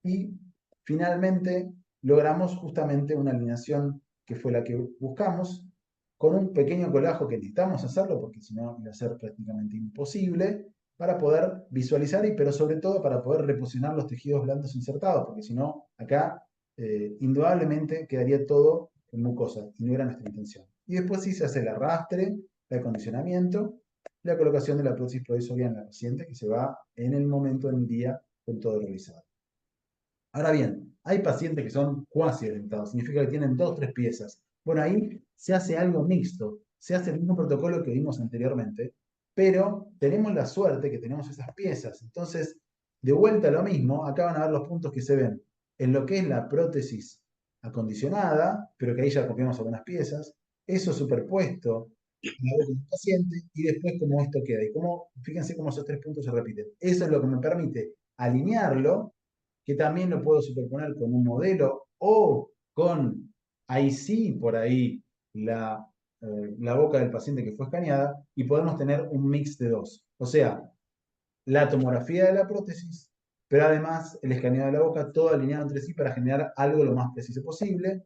A: y finalmente logramos justamente una alineación que fue la que buscamos, con un pequeño colajo que necesitamos hacerlo porque si no iba a ser prácticamente imposible, para poder visualizar y pero sobre todo para poder reposicionar los tejidos blandos insertados, porque si no, acá indudablemente quedaría todo en mucosa y no era nuestra intención. Y después sí se hace el arrastre, el acondicionamiento, la colocación de la prótesis provisoria en la paciente que se va en el momento del día con todo realizado. Ahora bien, hay pacientes que son cuasi dentados, significa que tienen 2 o 3 piezas. Bueno, ahí se hace algo mixto, se hace el mismo protocolo que vimos anteriormente, pero tenemos la suerte que tenemos esas piezas. Entonces, de vuelta a lo mismo, acá van a ver los puntos que se ven en lo que es la prótesis acondicionada, pero que ahí ya copiamos algunas piezas, eso superpuesto en la boca del paciente y después cómo esto queda. Y cómo, fíjense cómo esos 3 puntos se repiten. Eso es lo que me permite alinearlo, que también lo puedo superponer con un modelo o con, ahí sí, por ahí, la boca del paciente que fue escaneada y podemos tener un mix de 2. O sea, la tomografía de la prótesis, pero además el escaneo de la boca, todo alineado entre sí para generar algo lo más preciso posible.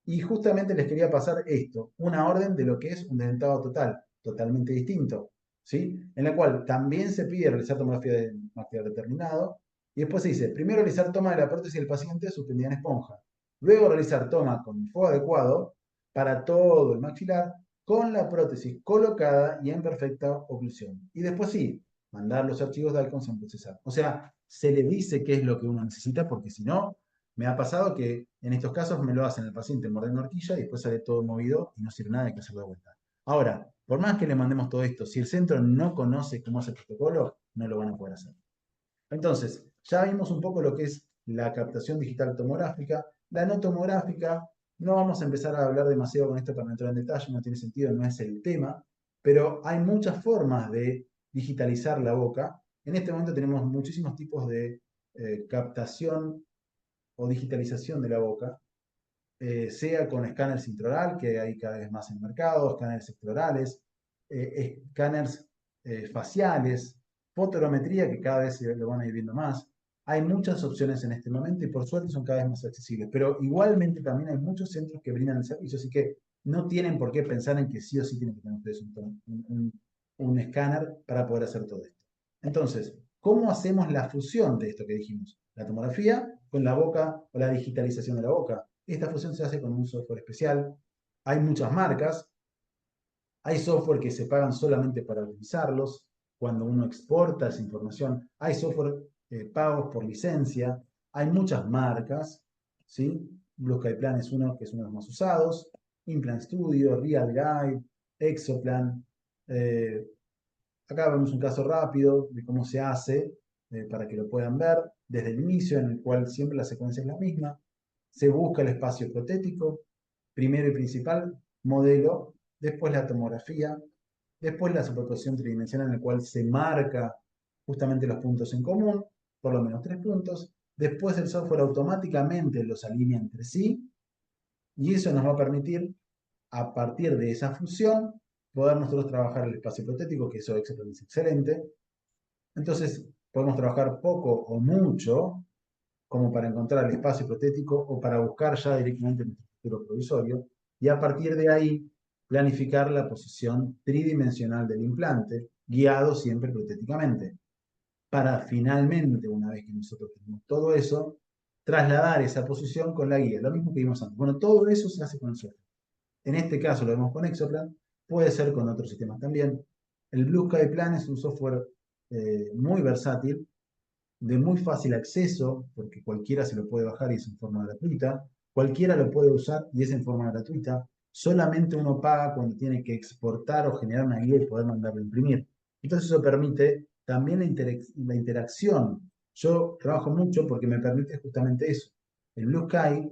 A: Y justamente les quería pasar esto, una orden de lo que es un dentado total, totalmente distinto, ¿sí? En la cual también se pide realizar tomografía de material determinado, y después se dice, primero realizar toma de la prótesis del paciente suspendida en esponja, luego realizar toma con el fuego adecuado para todo el maxilar, con la prótesis colocada y en perfecta oclusión. Y después sí, mandar los archivos de Alcon sin procesar. O sea, se le dice qué es lo que uno necesita, porque si no, me ha pasado que en estos casos me lo hacen el paciente mordiendo horquilla y después sale todo movido y no sirve nada, hay que hacerlo de vuelta. Ahora, por más que le mandemos todo esto, si el centro no conoce cómo hace el protocolo, no lo van a poder hacer. Entonces, ya vimos un poco lo que es la captación digital tomográfica. La no tomográfica, no vamos a empezar a hablar demasiado con esto para no entrar en detalle, no tiene sentido, no es el tema, pero hay muchas formas de digitalizar la boca. En este momento tenemos muchísimos tipos de captación o digitalización de la boca, sea con escáneres intraoral, que hay cada vez más en el mercado, escáneres extraorales, escáneres faciales, fotogrametría, que cada vez lo van a ir viendo más, Hay muchas opciones en este momento y por suerte son cada vez más accesibles, pero igualmente también hay muchos centros que brindan el servicio, así que no tienen por qué pensar en que sí o sí tienen que tener ustedes un escáner para poder hacer todo esto. Entonces, ¿cómo hacemos la fusión de esto que dijimos? La tomografía con la boca o la digitalización de la boca. Esta fusión se hace con un software especial. Hay muchas marcas. Hay software que se pagan solamente para utilizarlos. Cuando uno exporta esa información, hay software pagos por licencia. Hay muchas marcas, ¿sí? Blue Sky Plan es uno que es uno de los más usados. Implant Studio, Real Guide, Exoplan. eh, Acá vemos un caso rápido de cómo se hace para que lo puedan ver desde el inicio, en el cual siempre la secuencia es la misma. Se busca el espacio protético, primero y principal, modelo, después la tomografía, después la superposición tridimensional en la cual se marca justamente los puntos en común, por lo menos 3 puntos. Después el software automáticamente los alinea entre sí y eso nos va a permitir, a partir de esa fusión, poder nosotros trabajar el espacio protético, que eso es excelente. Entonces, podemos trabajar poco o mucho como para encontrar el espacio protético o para buscar ya directamente nuestro futuro provisorio y a partir de ahí planificar la posición tridimensional del implante, guiado siempre protéticamente, para finalmente, una vez que nosotros tenemos todo eso, trasladar esa posición con la guía, lo mismo que vimos antes. Bueno, todo eso se hace con el software. En este caso lo vemos con Exoplan, puede ser con otros sistemas también. El Blue Sky Plan es un software muy versátil, de muy fácil acceso, porque cualquiera se lo puede bajar y es en forma gratuita. Cualquiera lo puede usar y es en forma gratuita. Solamente uno paga cuando tiene que exportar o generar una guía y poder mandarlo a imprimir. Entonces eso permite también la interacción. Yo trabajo mucho porque me permite justamente eso. El Blue Sky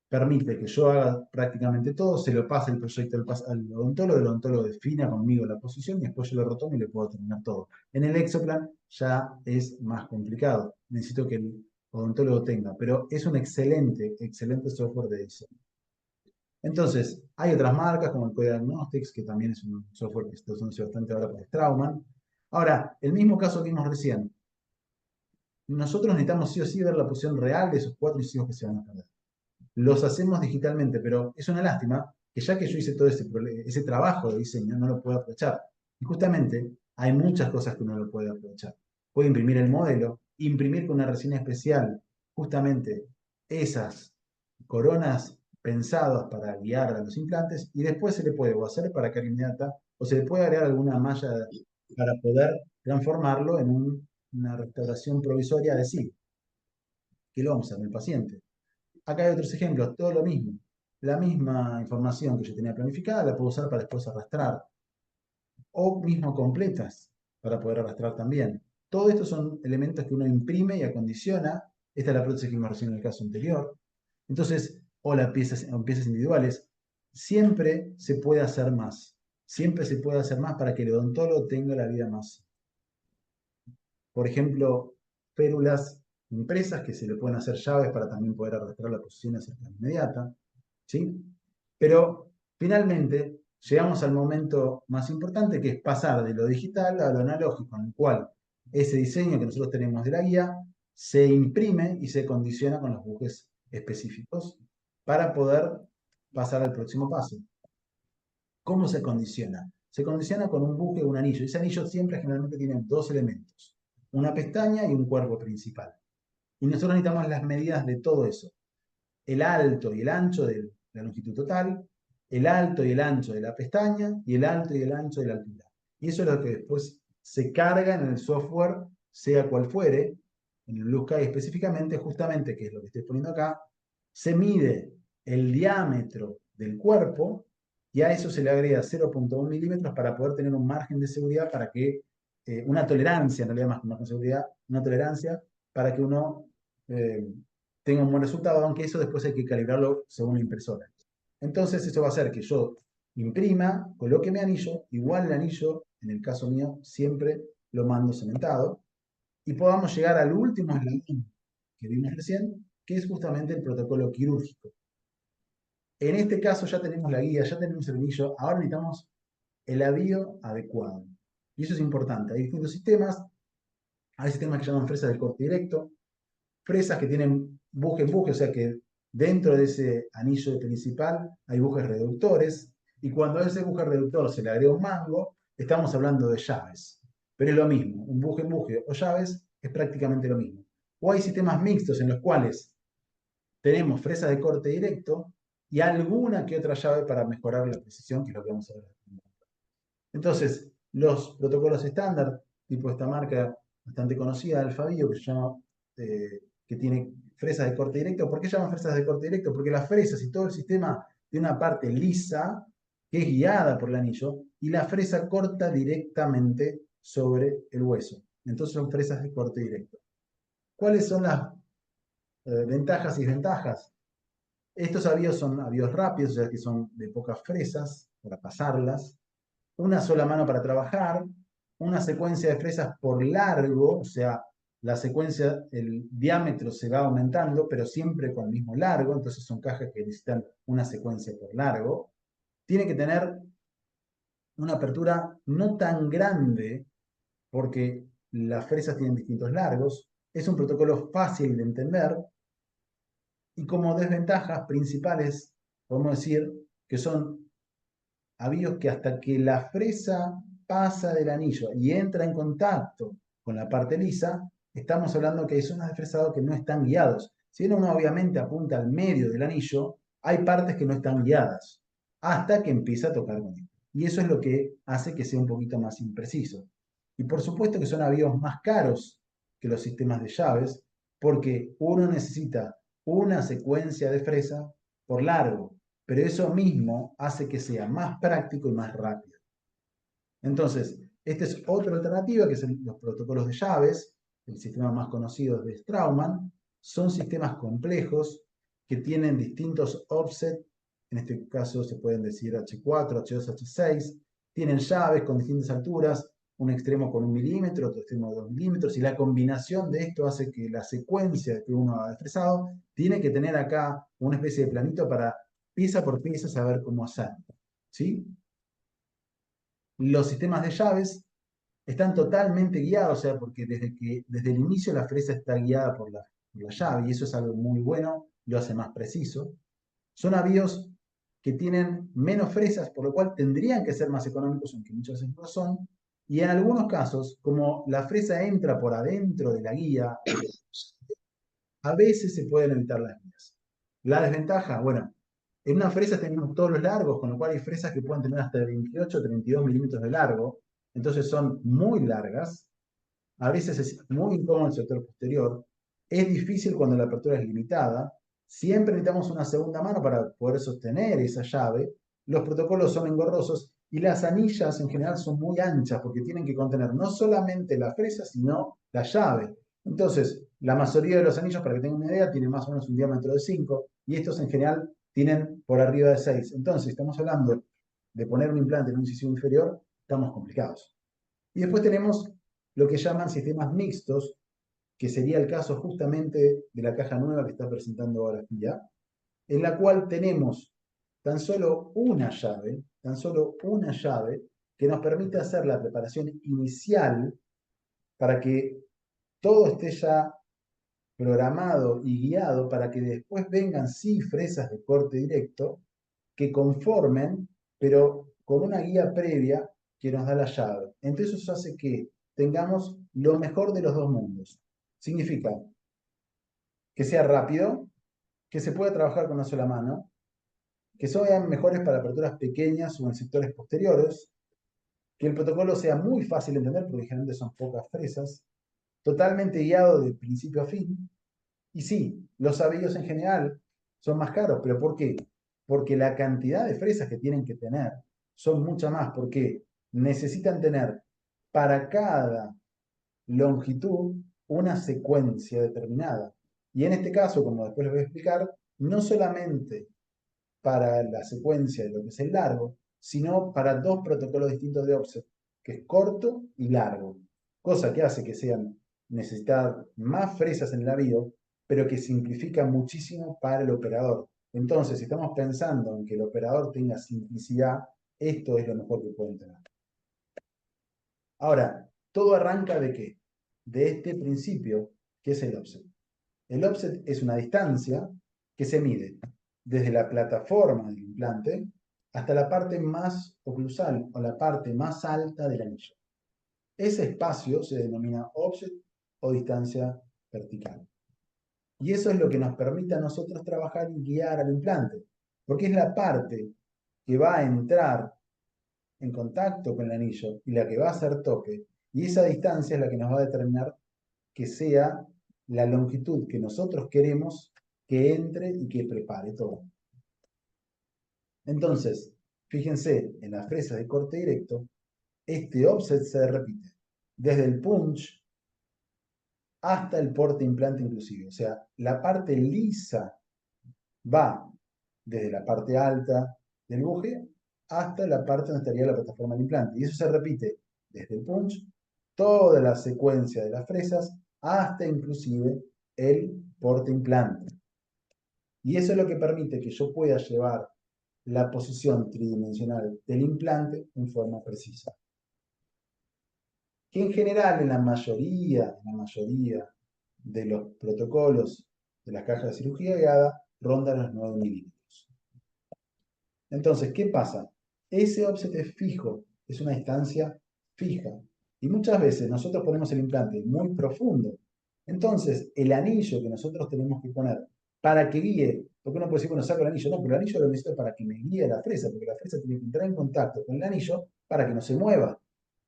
A: permite que yo haga prácticamente todo, se lo pase el proyecto al odontólogo, el odontólogo defina conmigo la posición y después yo lo retomo y le puedo terminar todo. En el Exoplan ya es más complicado, necesito que el odontólogo tenga, pero es un excelente software de diseño. Entonces, hay otras marcas como el Code Diagnostics, que también es un software que está usándose bastante ahora por Straumann. Ahora, el mismo caso que vimos recién, nosotros necesitamos sí o sí ver la posición real de esos 4 incisivos que se van a perder. Los hacemos digitalmente, pero es una lástima que ya que yo hice todo ese trabajo de diseño, no lo puedo aprovechar. Y justamente hay muchas cosas que uno lo puede aprovechar. Puede imprimir el modelo, imprimir con una resina especial justamente esas coronas pensadas para guiar a los implantes y después se le puede o hacer para carga inmediata o se le puede agregar alguna malla para poder transformarlo en una restauración provisoria de sí, que lo vamos a hacer en el paciente. Acá hay otros ejemplos, todo lo mismo. La misma información que yo tenía planificada la puedo usar para después arrastrar. O mismo completas para poder arrastrar también. Todo esto son elementos que uno imprime y acondiciona. Esta es la prótesis que vimos recién en el caso anterior. Entonces, o piezas individuales. Siempre se puede hacer más. Siempre se puede hacer más para que el odontólogo tenga la vida más. Por ejemplo, férulas impresas que se le pueden hacer llaves para también poder arrastrar la posición a cerca inmediata. ¿Sí? Pero finalmente llegamos al momento más importante que es pasar de lo digital a lo analógico, en el cual ese diseño que nosotros tenemos de la guía se imprime y se condiciona con los bujes específicos para poder pasar al próximo paso. ¿Cómo se condiciona? Se condiciona con un buje o un anillo. Ese anillo siempre generalmente tiene 2 elementos, una pestaña y un cuerpo principal. Y nosotros necesitamos las medidas de todo eso. El alto y el ancho de la longitud total, el alto y el ancho de la pestaña y el alto y el ancho de la altura. Y eso es lo que después se carga en el software, sea cual fuere, en el Blue Sky específicamente, justamente, que es lo que estoy poniendo acá, se mide el diámetro del cuerpo y a eso se le agrega 0.1 milímetros para poder tener un margen de seguridad para que, una tolerancia, en realidad más que un margen de seguridad, una tolerancia para que uno tenga un buen resultado, aunque eso después hay que calibrarlo según la impresora. Entonces eso va a hacer que yo imprima, coloque mi anillo, igual el anillo, en el caso mío, siempre lo mando cementado, y podamos llegar al último eslabón que vimos recién, que es justamente el protocolo quirúrgico. En este caso ya tenemos la guía, ya tenemos el anillo, ahora necesitamos el avío adecuado. Y eso es importante. Hay distintos sistemas, hay sistemas que llaman fresas de corte directo, fresas que tienen buje-buje, o sea que dentro de ese anillo principal hay bujes reductores, y cuando a ese buje reductor se le agrega un mango, estamos hablando de llaves. Pero es lo mismo, un buje-buje o llaves es prácticamente lo mismo. O hay sistemas mixtos en los cuales tenemos fresas de corte directo y alguna que otra llave para mejorar la precisión, que es lo que vamos a ver. Entonces, los protocolos estándar, tipo esta marca bastante conocida, Alfabio, que se llama, que tiene fresas de corte directo. ¿Por qué llaman fresas de corte directo? Porque las fresas y todo el sistema tiene una parte lisa, que es guiada por el anillo, y la fresa corta directamente sobre el hueso. Entonces son fresas de corte directo. ¿Cuáles son las ventajas y desventajas? Estos avíos son avíos rápidos, o sea que son de pocas fresas para pasarlas, una sola mano para trabajar, una secuencia de fresas por largo, o sea, la secuencia, el diámetro se va aumentando, pero siempre con el mismo largo, entonces son cajas que necesitan una secuencia por largo. Tiene que tener una apertura no tan grande, porque las fresas tienen distintos largos. Es un protocolo fácil de entender, y como desventajas principales, podemos decir que son avíos que hasta que la fresa pasa del anillo y entra en contacto con la parte lisa, estamos hablando que hay zonas de fresado que no están guiados. Si uno obviamente apunta al medio del anillo, hay partes que no están guiadas, hasta que empieza a tocar con él. Y eso es lo que hace que sea un poquito más impreciso. Y por supuesto que son avíos más caros que los sistemas de llaves, porque uno necesita una secuencia de fresa por largo, pero eso mismo hace que sea más práctico y más rápido. Entonces, esta es otra alternativa, que son los protocolos de llaves. El sistema más conocido es de Straumann. Son sistemas complejos que tienen distintos offsets. En este caso se pueden decir H4, H2, H6. Tienen llaves con distintas alturas, un extremo con 1 milímetro, otro extremo de 2 milímetros, y la combinación de esto hace que la secuencia que uno ha expresado tiene que tener acá una especie de planito para pieza por pieza saber cómo hacerlo. ¿Sí? Los sistemas de llaves están totalmente guiados, o sea, porque desde el inicio la fresa está guiada por la llave, y eso es algo muy bueno, lo hace más preciso. Son avíos que tienen menos fresas, por lo cual tendrían que ser más económicos, aunque muchas veces no son. Y en algunos casos, como la fresa entra por adentro de la guía, a veces se pueden evitar las guías. La desventaja, bueno, en una fresa tenemos todos los largos, con lo cual hay fresas que pueden tener hasta 28 o 32 milímetros de largo, entonces son muy largas. A veces es muy incómodo el sector posterior. Es difícil cuando la apertura es limitada. Siempre necesitamos una segunda mano para poder sostener esa llave. Los protocolos son engorrosos y las anillas en general son muy anchas porque tienen que contener no solamente la fresa, sino la llave. Entonces, la mayoría de los anillos, para que tengan una idea, tienen más o menos un diámetro de 5 y estos en general tienen por arriba de 6. Entonces, si estamos hablando de poner un implante en un incisivo inferior, estamos complicados. Y después tenemos lo que llaman sistemas mixtos, que sería el caso justamente de la caja nueva que está presentando ahora FIA, en la cual tenemos tan solo una llave que nos permite hacer la preparación inicial para que todo esté ya programado y guiado para que después vengan sí fresas de corte directo que conformen, pero con una guía previa que nos da la llave. Entonces eso hace que tengamos lo mejor de los dos mundos. Significa que sea rápido, que se pueda trabajar con una sola mano, que sean mejores para aperturas pequeñas o en sectores posteriores, que el protocolo sea muy fácil de entender, porque generalmente son pocas fresas, totalmente guiado de principio a fin. Y sí, los avíos en general son más caros, pero ¿por qué? Porque la cantidad de fresas que tienen que tener son muchas más, porque necesitan tener para cada longitud una secuencia determinada. Y en este caso, como después les voy a explicar, no solamente para la secuencia de lo que es el largo, sino para dos protocolos distintos de offset, que es corto y largo, cosa que hace que sean necesitar más fresas en el avío, pero que simplifica muchísimo para el operador. Entonces, si estamos pensando en que el operador tenga simplicidad, esto es lo mejor que pueden tener. Ahora, todo arranca de qué? De este principio, que es el offset. El offset es una distancia que se mide desde la plataforma del implante hasta la parte más oclusal o la parte más alta del anillo. Ese espacio se denomina offset o distancia vertical. Y eso es lo que nos permite a nosotros trabajar y guiar al implante, porque es la parte que va a entrar en contacto con el anillo y la que va a hacer toque. Y esa distancia es la que nos va a determinar que sea la longitud que nosotros queremos que entre y que prepare todo. Entonces, fíjense, en las fresas de corte directo, este offset se repite desde el punch hasta el porte implante inclusive. O sea, la parte lisa va desde la parte alta del buje hasta la parte donde estaría la plataforma del implante. Y eso se repite desde el punch, toda la secuencia de las fresas, hasta inclusive el porte implante. Y eso es lo que permite que yo pueda llevar la posición tridimensional del implante en forma precisa. Que en general, en la mayoría de los protocolos de las cajas de cirugía guiada, rondan los 9 milímetros. Entonces, ¿qué pasa? Ese offset es fijo, es una distancia fija. Y muchas veces nosotros ponemos el implante muy profundo. Entonces, el anillo que nosotros tenemos que poner para que guíe, porque uno puede decir, bueno, saco el anillo, no, pero el anillo lo necesito para que me guíe la fresa, porque la fresa tiene que entrar en contacto con el anillo para que no se mueva.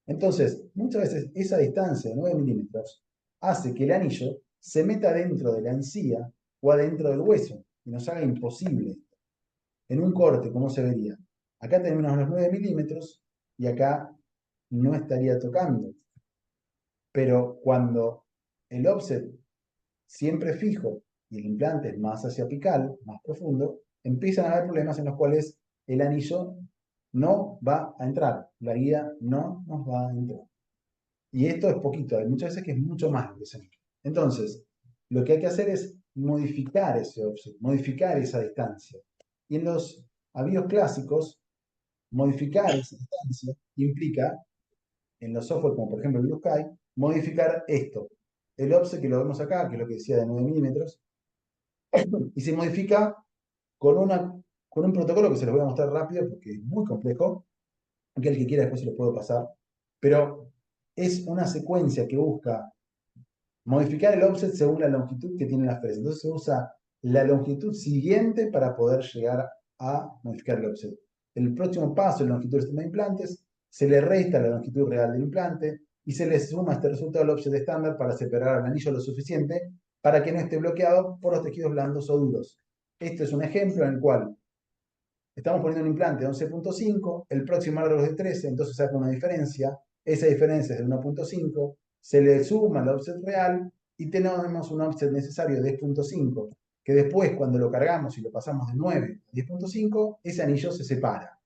A: Entonces, muchas veces esa distancia de 9 milímetros hace que el anillo se meta dentro de la encía o adentro del hueso y nos haga imposible. En un corte, ¿cómo se vería? Acá tenemos los 9 milímetros y acá no estaría tocando. Pero cuando el offset siempre fijo y el implante es más hacia apical, más profundo, empiezan a haber problemas en los cuales el anillo no va a entrar, la guía no nos va a entrar. Y esto es poquito, hay muchas veces que es mucho más que eso. Entonces, lo que hay que hacer es modificar ese offset, modificar esa distancia. Y en los avíos clásicos, modificar esa distancia implica, en los software como por ejemplo el Blue Sky, modificar esto. El offset que lo vemos acá, que es lo que decía de 9 milímetros, y se modifica con un protocolo que se los voy a mostrar rápido porque es muy complejo, aunque el que quiera después se lo puedo pasar, pero es una secuencia que busca modificar el offset según la longitud que tiene la fresa. Entonces se usa la longitud siguiente para poder llegar a modificar el offset. El próximo paso, la longitud del sistema de implantes, se le resta la longitud real del implante y se le suma este resultado al offset estándar para separar el anillo lo suficiente para que no esté bloqueado por los tejidos blandos o duros. Este es un ejemplo en el cual estamos poniendo un implante de 11.5, el próximo árbol es de 13, entonces saca una diferencia, esa diferencia es de 1.5, se le suma el offset real y tenemos un offset necesario de 10.5, que después cuando lo cargamos y lo pasamos de 9 a 10.5, ese anillo se separa.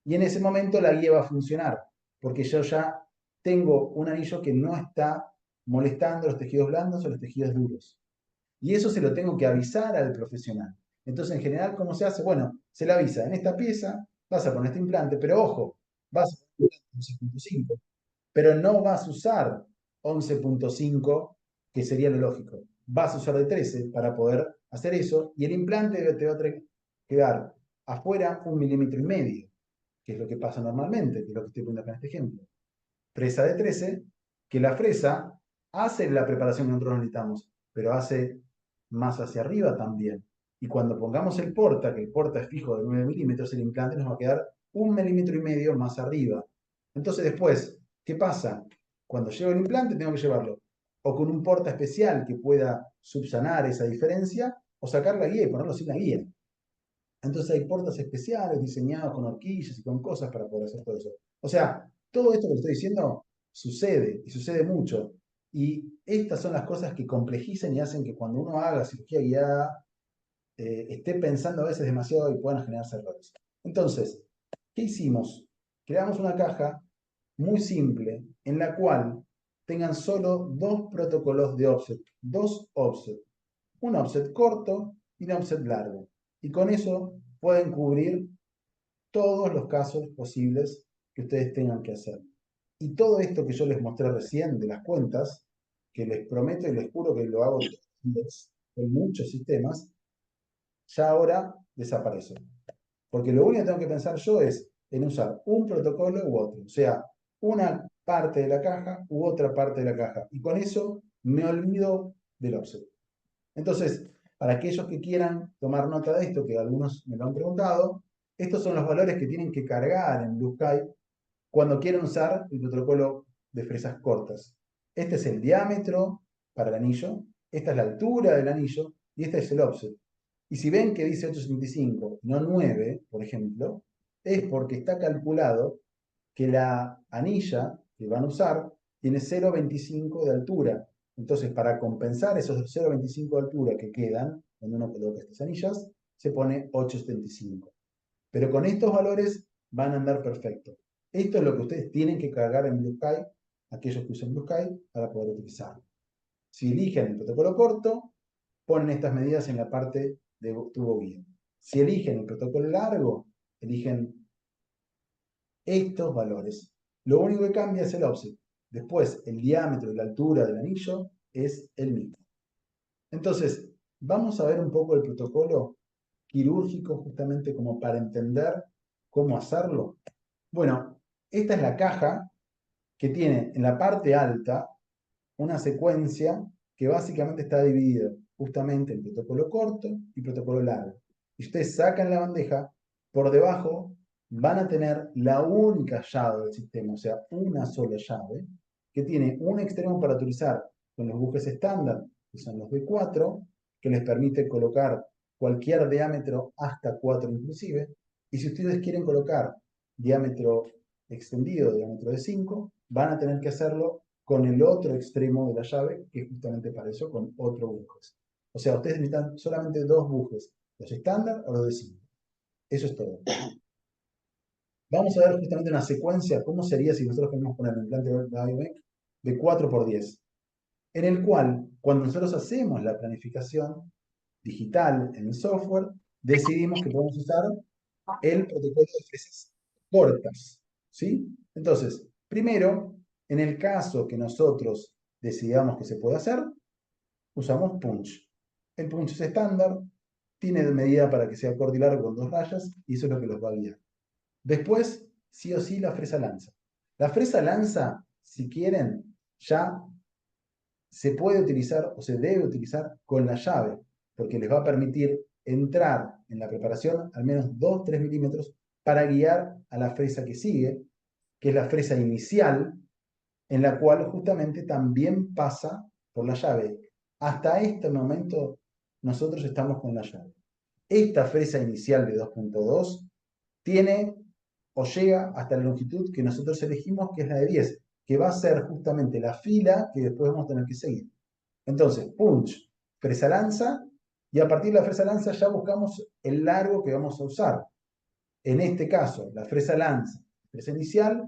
A: Y en ese momento la guía va a funcionar, porque yo ya tengo un anillo que no está molestando los tejidos blandos o los tejidos duros. Y eso se lo tengo que avisar al profesional. Entonces, en general, ¿cómo se hace? Bueno, se le avisa, en esta pieza vas a poner este implante, pero ojo, vas a poner 11.5, pero no vas a usar 11.5, que sería lo lógico. Vas a usar de 13 para poder hacer eso, y el implante te va a quedar afuera 1,5 milímetros, que es lo que pasa normalmente, que es lo que estoy poniendo acá en este ejemplo. Fresa de 13, que la fresa hace la preparación que nosotros necesitamos, pero hace más hacia arriba también. Y cuando pongamos el porta, que el porta es fijo de 9 milímetros, el implante nos va a quedar 1,5 milímetros más arriba. Entonces después, ¿qué pasa? Cuando llevo el implante tengo que llevarlo o con un porta especial que pueda subsanar esa diferencia, o sacar la guía y ponerlo sin la guía. Entonces hay portas especiales diseñados con horquillas y con cosas para poder hacer todo eso. O sea, todo esto que estoy diciendo sucede y sucede mucho. Y estas son las cosas que complejizan y hacen que cuando uno haga cirugía guiada esté pensando a veces demasiado y puedan generarse errores. Entonces, ¿qué hicimos? Creamos una caja muy simple en la cual tengan solo dos protocolos de offset, dos offset, un offset corto y un offset largo. Y con eso pueden cubrir todos los casos posibles que ustedes tengan que hacer. Y todo esto que yo les mostré recién de las cuentas, que les prometo y les juro que lo hago todos los días,
D: con muchos sistemas, ya ahora desaparece. Porque lo único que tengo que pensar yo es en usar un protocolo u otro. O sea, una parte de la caja u otra parte de la caja. Y con eso me olvido del offset. Entonces, para aquellos que quieran tomar nota de esto, que algunos me lo han preguntado, estos son los valores que tienen que cargar en Blue Sky cuando quieren usar el protocolo de fresas cortas. Este es el diámetro para el anillo, esta es la altura del anillo y este es el offset. Y si ven que dice 8,75, no 9, por ejemplo, es porque está calculado que la anilla que van a usar tiene 0,25 de altura. Entonces, para compensar esos 0,25 de altura que quedan, cuando uno coloca estas anillas, se pone 8,75. Pero con estos valores van a andar perfecto. Esto es lo que ustedes tienen que cargar en Blue Sky, aquellos que usan Blue Sky, para poder utilizarlo. Si eligen el protocolo corto, ponen estas medidas en la parte de tubo guía. Si eligen el protocolo largo, eligen estos valores. Lo único que cambia es el offset. Después, el diámetro y la altura del anillo es el mismo. Entonces, vamos a ver un poco el protocolo quirúrgico justamente como para entender cómo hacerlo. Bueno, esta es la caja que tiene en la parte alta una secuencia que básicamente está dividida justamente en protocolo corto y protocolo largo. Y ustedes sacan la bandeja, por debajo van a tener la única llave del sistema, o sea, una sola llave, que tiene un extremo para utilizar con los bujes estándar, que son los de 4, que les permite colocar cualquier diámetro hasta 4 inclusive, y si ustedes quieren colocar diámetro extendido, diámetro de 5, van a tener que hacerlo con el otro extremo de la llave, que es justamente para eso, con otro buje. O sea, ustedes necesitan solamente dos bujes, los estándar o los de 5. Eso es todo. Vamos a ver justamente una secuencia, cómo sería si nosotros queremos poner un implante de Biomec de 4×10, en el cual, cuando nosotros hacemos la planificación digital en el software, decidimos que podemos usar el protocolo de fresas cortas, ¿sí? Entonces, primero, en el caso que nosotros decidamos que se puede hacer, usamos punch. El punch es estándar, tiene medida para que sea corto y largo con 2 rayas, y eso es lo que los va a guiar. Después, sí o sí, la fresa lanza. La fresa lanza, si quieren, ya se puede utilizar o se debe utilizar con la llave, porque les va a permitir entrar en la preparación al menos 2-3 milímetros para guiar a la fresa que sigue, que es la fresa inicial, en la cual justamente también pasa por la llave. Hasta este momento nosotros estamos con la llave. Esta fresa inicial de 2.2 tiene o llega hasta la longitud que nosotros elegimos, que es la de 10, que va a ser justamente la fila que después vamos a tener que seguir. Entonces, punch, fresa lanza, y a partir de la fresa lanza ya buscamos el largo que vamos a usar. En este caso, la fresa lanza, fresa inicial,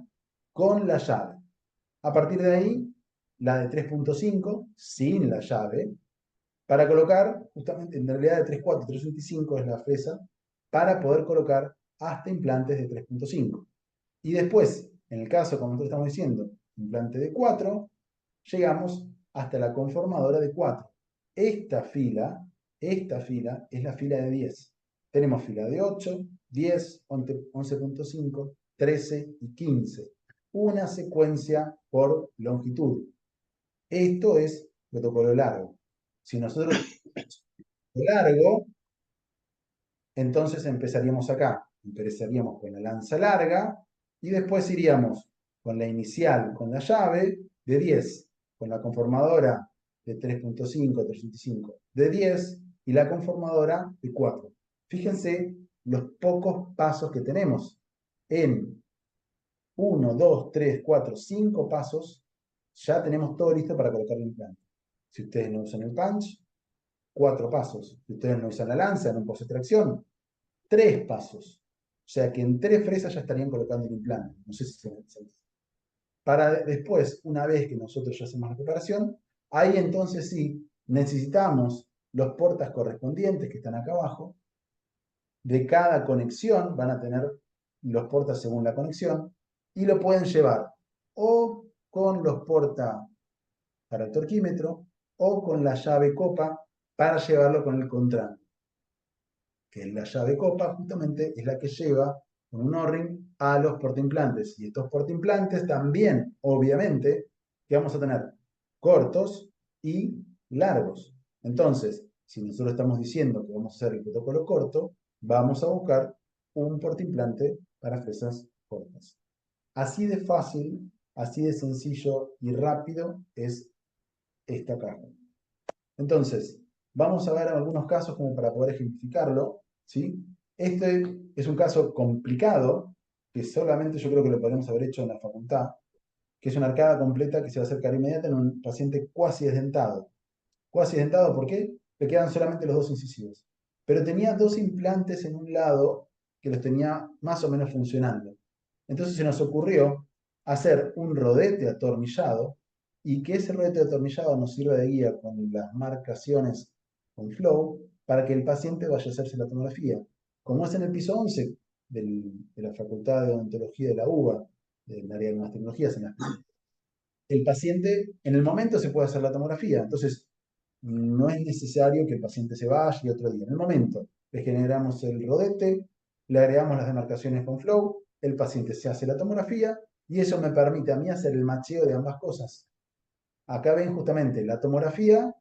D: con la llave. A partir de ahí, la de 3.5, sin la llave, para colocar, justamente, en realidad de 3.4, 3.25 es la fresa, para poder colocar hasta implantes de 3.5. Y después, en el caso, como nosotros estamos diciendo, implante de 4, llegamos hasta la conformadora de 4. Esta fila es la fila de 10. Tenemos fila de 8, 10, 11.5, 13 y 15. Una secuencia por longitud. Esto es protocolo largo. Si nosotros largo, entonces empezaríamos acá. Empezaríamos con la lanza larga y después iríamos con la inicial, con la llave de 10, con la conformadora de 3.5, 3.5 de 10 y la conformadora de 4. Fíjense los pocos pasos que tenemos. En 1, 2, 3, 4, 5 pasos ya tenemos todo listo para colocar el implante. Si ustedes no usan el punch, 4 pasos. Si ustedes no usan la lanza en un post extracción, 3 pasos. O sea que en 3 fresas ya estarían colocando el implante. No sé si se entiende. Para después, una vez que nosotros ya hacemos la preparación, ahí entonces sí necesitamos los portas correspondientes que están acá abajo. De cada conexión van a tener los portas según la conexión y lo pueden llevar o con los portas para el torquímetro o con la llave copa para llevarlo con el contrario, que la llave copa justamente es la que lleva con un O-ring a los portaimplantes. Y estos portaimplantes también, obviamente, que vamos a tener cortos y largos. Entonces, si nosotros estamos diciendo que vamos a hacer el protocolo corto, vamos a buscar un portaimplante para fresas cortas. Así de fácil, así de sencillo y rápido es esta caja. Entonces, vamos a ver algunos casos como para poder ejemplificarlo, ¿sí? Este es un caso complicado, que solamente yo creo que lo podemos haber hecho en la facultad, que es una arcada completa que se va a acercar inmediata en un paciente cuasi desdentado. Cuasi desdentado, ¿por qué? Le quedan solamente los dos incisivos. Pero tenía dos implantes en un lado que los tenía más o menos funcionando. Entonces se nos ocurrió hacer un rodete atornillado y que ese rodete atornillado nos sirva de guía con las marcaciones con flow para que el paciente vaya a hacerse la tomografía. Como es en el piso 11 de la Facultad de Odontología de la UBA, del área de nuevas tecnologías, el paciente en el momento se puede hacer la tomografía. Entonces, no es necesario que el paciente se vaya y otro día. En el momento le generamos el rodete, le agregamos las demarcaciones con flow, el paciente se hace la tomografía y eso me permite a mí hacer el macheo de ambas cosas. Acá ven justamente la tomografía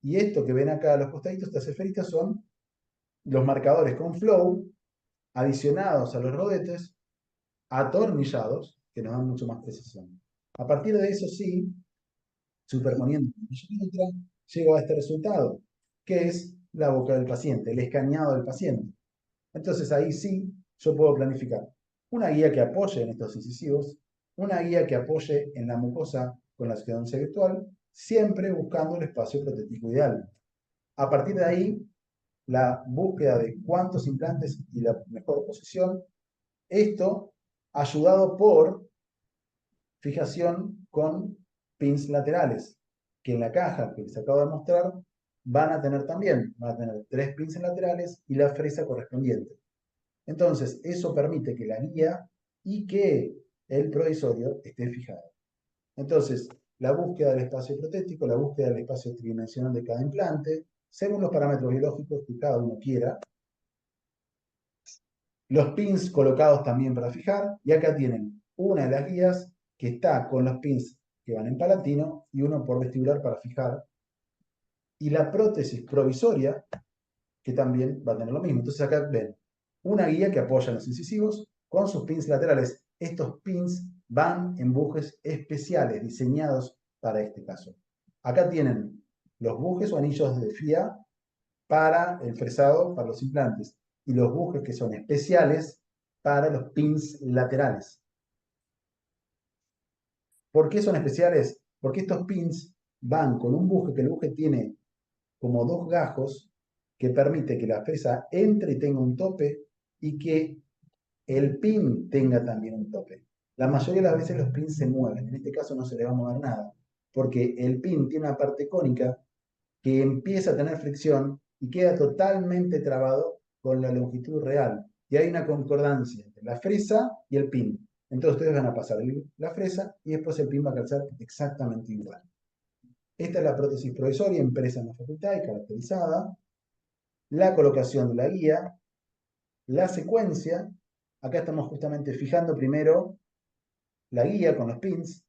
D: y esto que ven acá a los costaditos, estas esferitas, son los marcadores con flow adicionados a los rodetes, atornillados, que nos dan mucho más precisión. A partir de eso sí, superponiendo una y otra, llego a este resultado, que es la boca del paciente, el escaneado del paciente. Entonces ahí sí yo puedo planificar una guía que apoye en estos incisivos, una guía que apoye en la mucosa con la esclerosis virtual, siempre buscando el espacio protético ideal. A partir de ahí, la búsqueda de cuántos implantes y la mejor posición, esto ayudado por fijación con pins laterales, que en la caja que les acabo de mostrar van a tener también, van a tener 3 pins laterales y la fresa correspondiente. Entonces, eso permite que la guía y que el provisorio esté fijado. Entonces, la búsqueda del espacio protético, la búsqueda del espacio tridimensional de cada implante, según los parámetros biológicos que cada uno quiera. Los pins colocados también para fijar, y acá tienen una de las guías que está con los pins que van en palatino y uno por vestibular para fijar, y la prótesis provisoria que también va a tener lo mismo. Entonces acá ven una guía que apoya los incisivos con sus pins laterales. Estos pins van en bujes especiales diseñados para este caso. Acá tienen los bujes o anillos de FIA para el fresado, para los implantes, y los bujes que son especiales para los pins laterales. ¿Por qué son especiales? Porque estos pins van con un buje, que el buje tiene como dos gajos que permite que la fresa entre y tenga un tope y que el pin tenga también un tope. La mayoría de las veces los pins se mueven, en este caso no se le va a mover nada, porque el pin tiene una parte cónica que empieza a tener fricción y queda totalmente trabado con la longitud real. Y hay una concordancia entre la fresa y el pin. Entonces ustedes van a pasar la fresa y después el pin va a calzar exactamente igual. Esta es la prótesis provisoria impresa en la facultad y caracterizada. La colocación de la guía, la secuencia. Acá estamos justamente fijando primero la guía con los pins,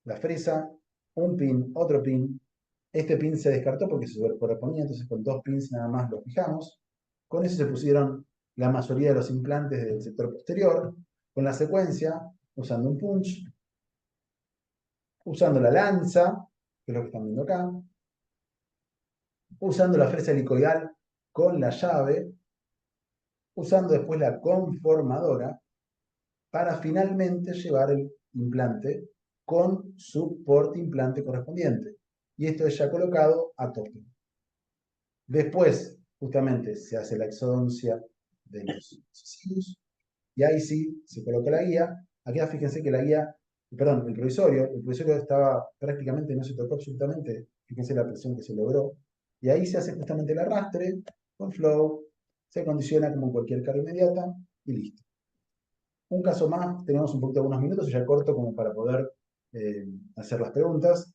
D: la fresa, un pin, otro pin. Este pin se descartó porque se sobreponía, entonces con 2 pins nada más lo fijamos. Con eso se pusieron la mayoría de los implantes del sector posterior, con la secuencia, usando un punch, usando la lanza, que es lo que están viendo acá, usando la fresa helicoidal con la llave, usando después la conformadora, para finalmente llevar el implante con su porte implante correspondiente. Y esto es ya colocado a tope. Después, justamente, se hace la exodoncia de los incisivos y ahí sí se coloca la guía. Aquí fíjense que la guía, perdón, el provisorio estaba prácticamente, no se tocó absolutamente. Fíjense la presión que se logró. Y ahí se hace justamente el arrastre con flow, se condiciona como cualquier carga inmediata y listo. Un caso más, tenemos un poquito, algunos minutos, ya corto como para poder hacer las preguntas.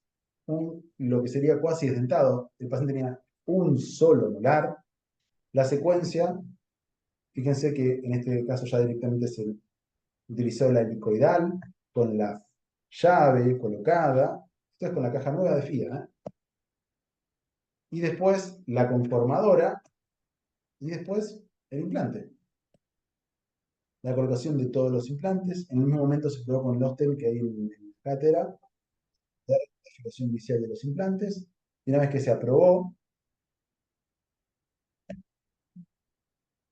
D: Lo que sería cuasi desdentado, el paciente tenía un solo molar. La secuencia, fíjense que en este caso ya directamente se utilizó la helicoidal con la llave colocada. Esto es con la caja nueva de FIA, ¿eh? Y después la conformadora y después el implante. La colocación de todos los implantes. En el mismo momento se probó con el Osten que hay en la cátedra, la ejecución inicial de los implantes. Y una vez que se aprobó,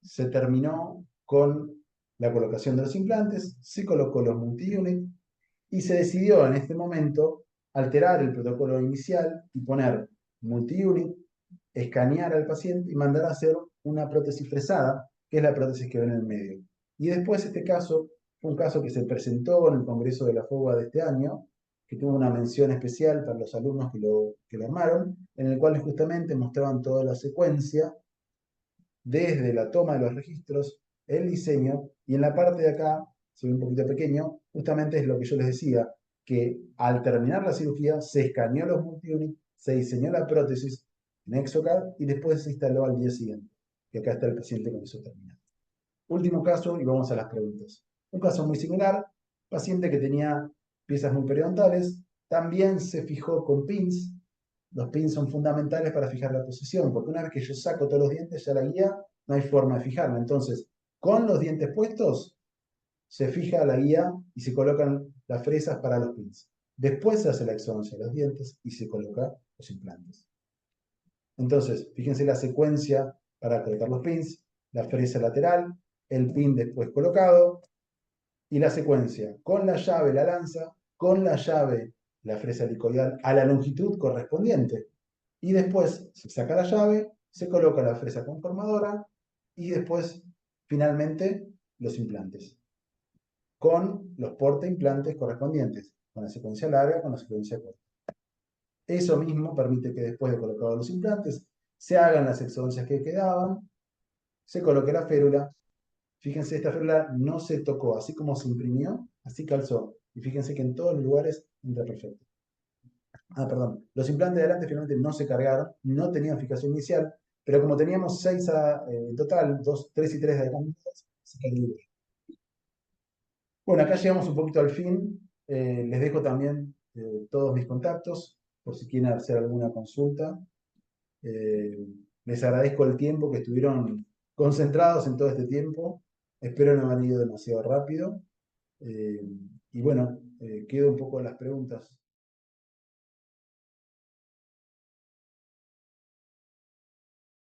D: se terminó con la colocación de los implantes, se colocó los multi-unit y se decidió en este momento alterar el protocolo inicial y poner multi-unit, escanear al paciente y mandar a hacer una prótesis fresada, que es la prótesis que ven en el medio. Y después este caso fue un caso que se presentó en el Congreso de la FOBA de este año, que tuvo una mención especial para los alumnos que lo armaron, en el cual justamente mostraban toda la secuencia desde la toma de los registros, el diseño, y en la parte de acá, se ve un poquito pequeño, justamente es lo que yo les decía, que al terminar la cirugía se escaneó los multi-unit, se diseñó la prótesis en Exocad y después se instaló al día siguiente, que acá está el paciente con eso terminado. Último caso y vamos a las preguntas. Un caso muy similar, paciente que tenía piezas muy periodontales, también se fijó con pins. Los pins son fundamentales para fijar la posición, porque una vez que yo saco todos los dientes, ya la guía no hay forma de fijarla. Entonces, con los dientes puestos, se fija la guía y se colocan las fresas para los pins. Después se hace la exodoncia de los dientes y se colocan los implantes. Entonces, fíjense la secuencia para colocar los pins, la fresa lateral, el pin después colocado, y la secuencia con la llave la lanza, con la llave la fresa helicoidal a la longitud correspondiente. Y después se saca la llave, se coloca la fresa conformadora y después, finalmente, los implantes. Con los porta-implantes correspondientes, con la secuencia larga, con la secuencia corta. Eso mismo permite que después de colocados los implantes, se hagan las exodoncias que quedaban, se coloque la férula. Fíjense, esta férula no se tocó, así como se imprimió, así calzó. Y fíjense que en todos los lugares entra perfecto. Ah, perdón. Los implantes de adelante finalmente no se cargaron, no tenían fijación inicial, pero como teníamos 6 en total, 2, 3 y 3 de adelante, se cargaron. Bueno, acá llegamos un poquito al fin. Les dejo también todos mis contactos, por si quieren hacer alguna consulta. Les agradezco el tiempo que estuvieron concentrados en todo este tiempo. Espero no haber ido demasiado rápido. Y bueno, quedo un poco a las preguntas.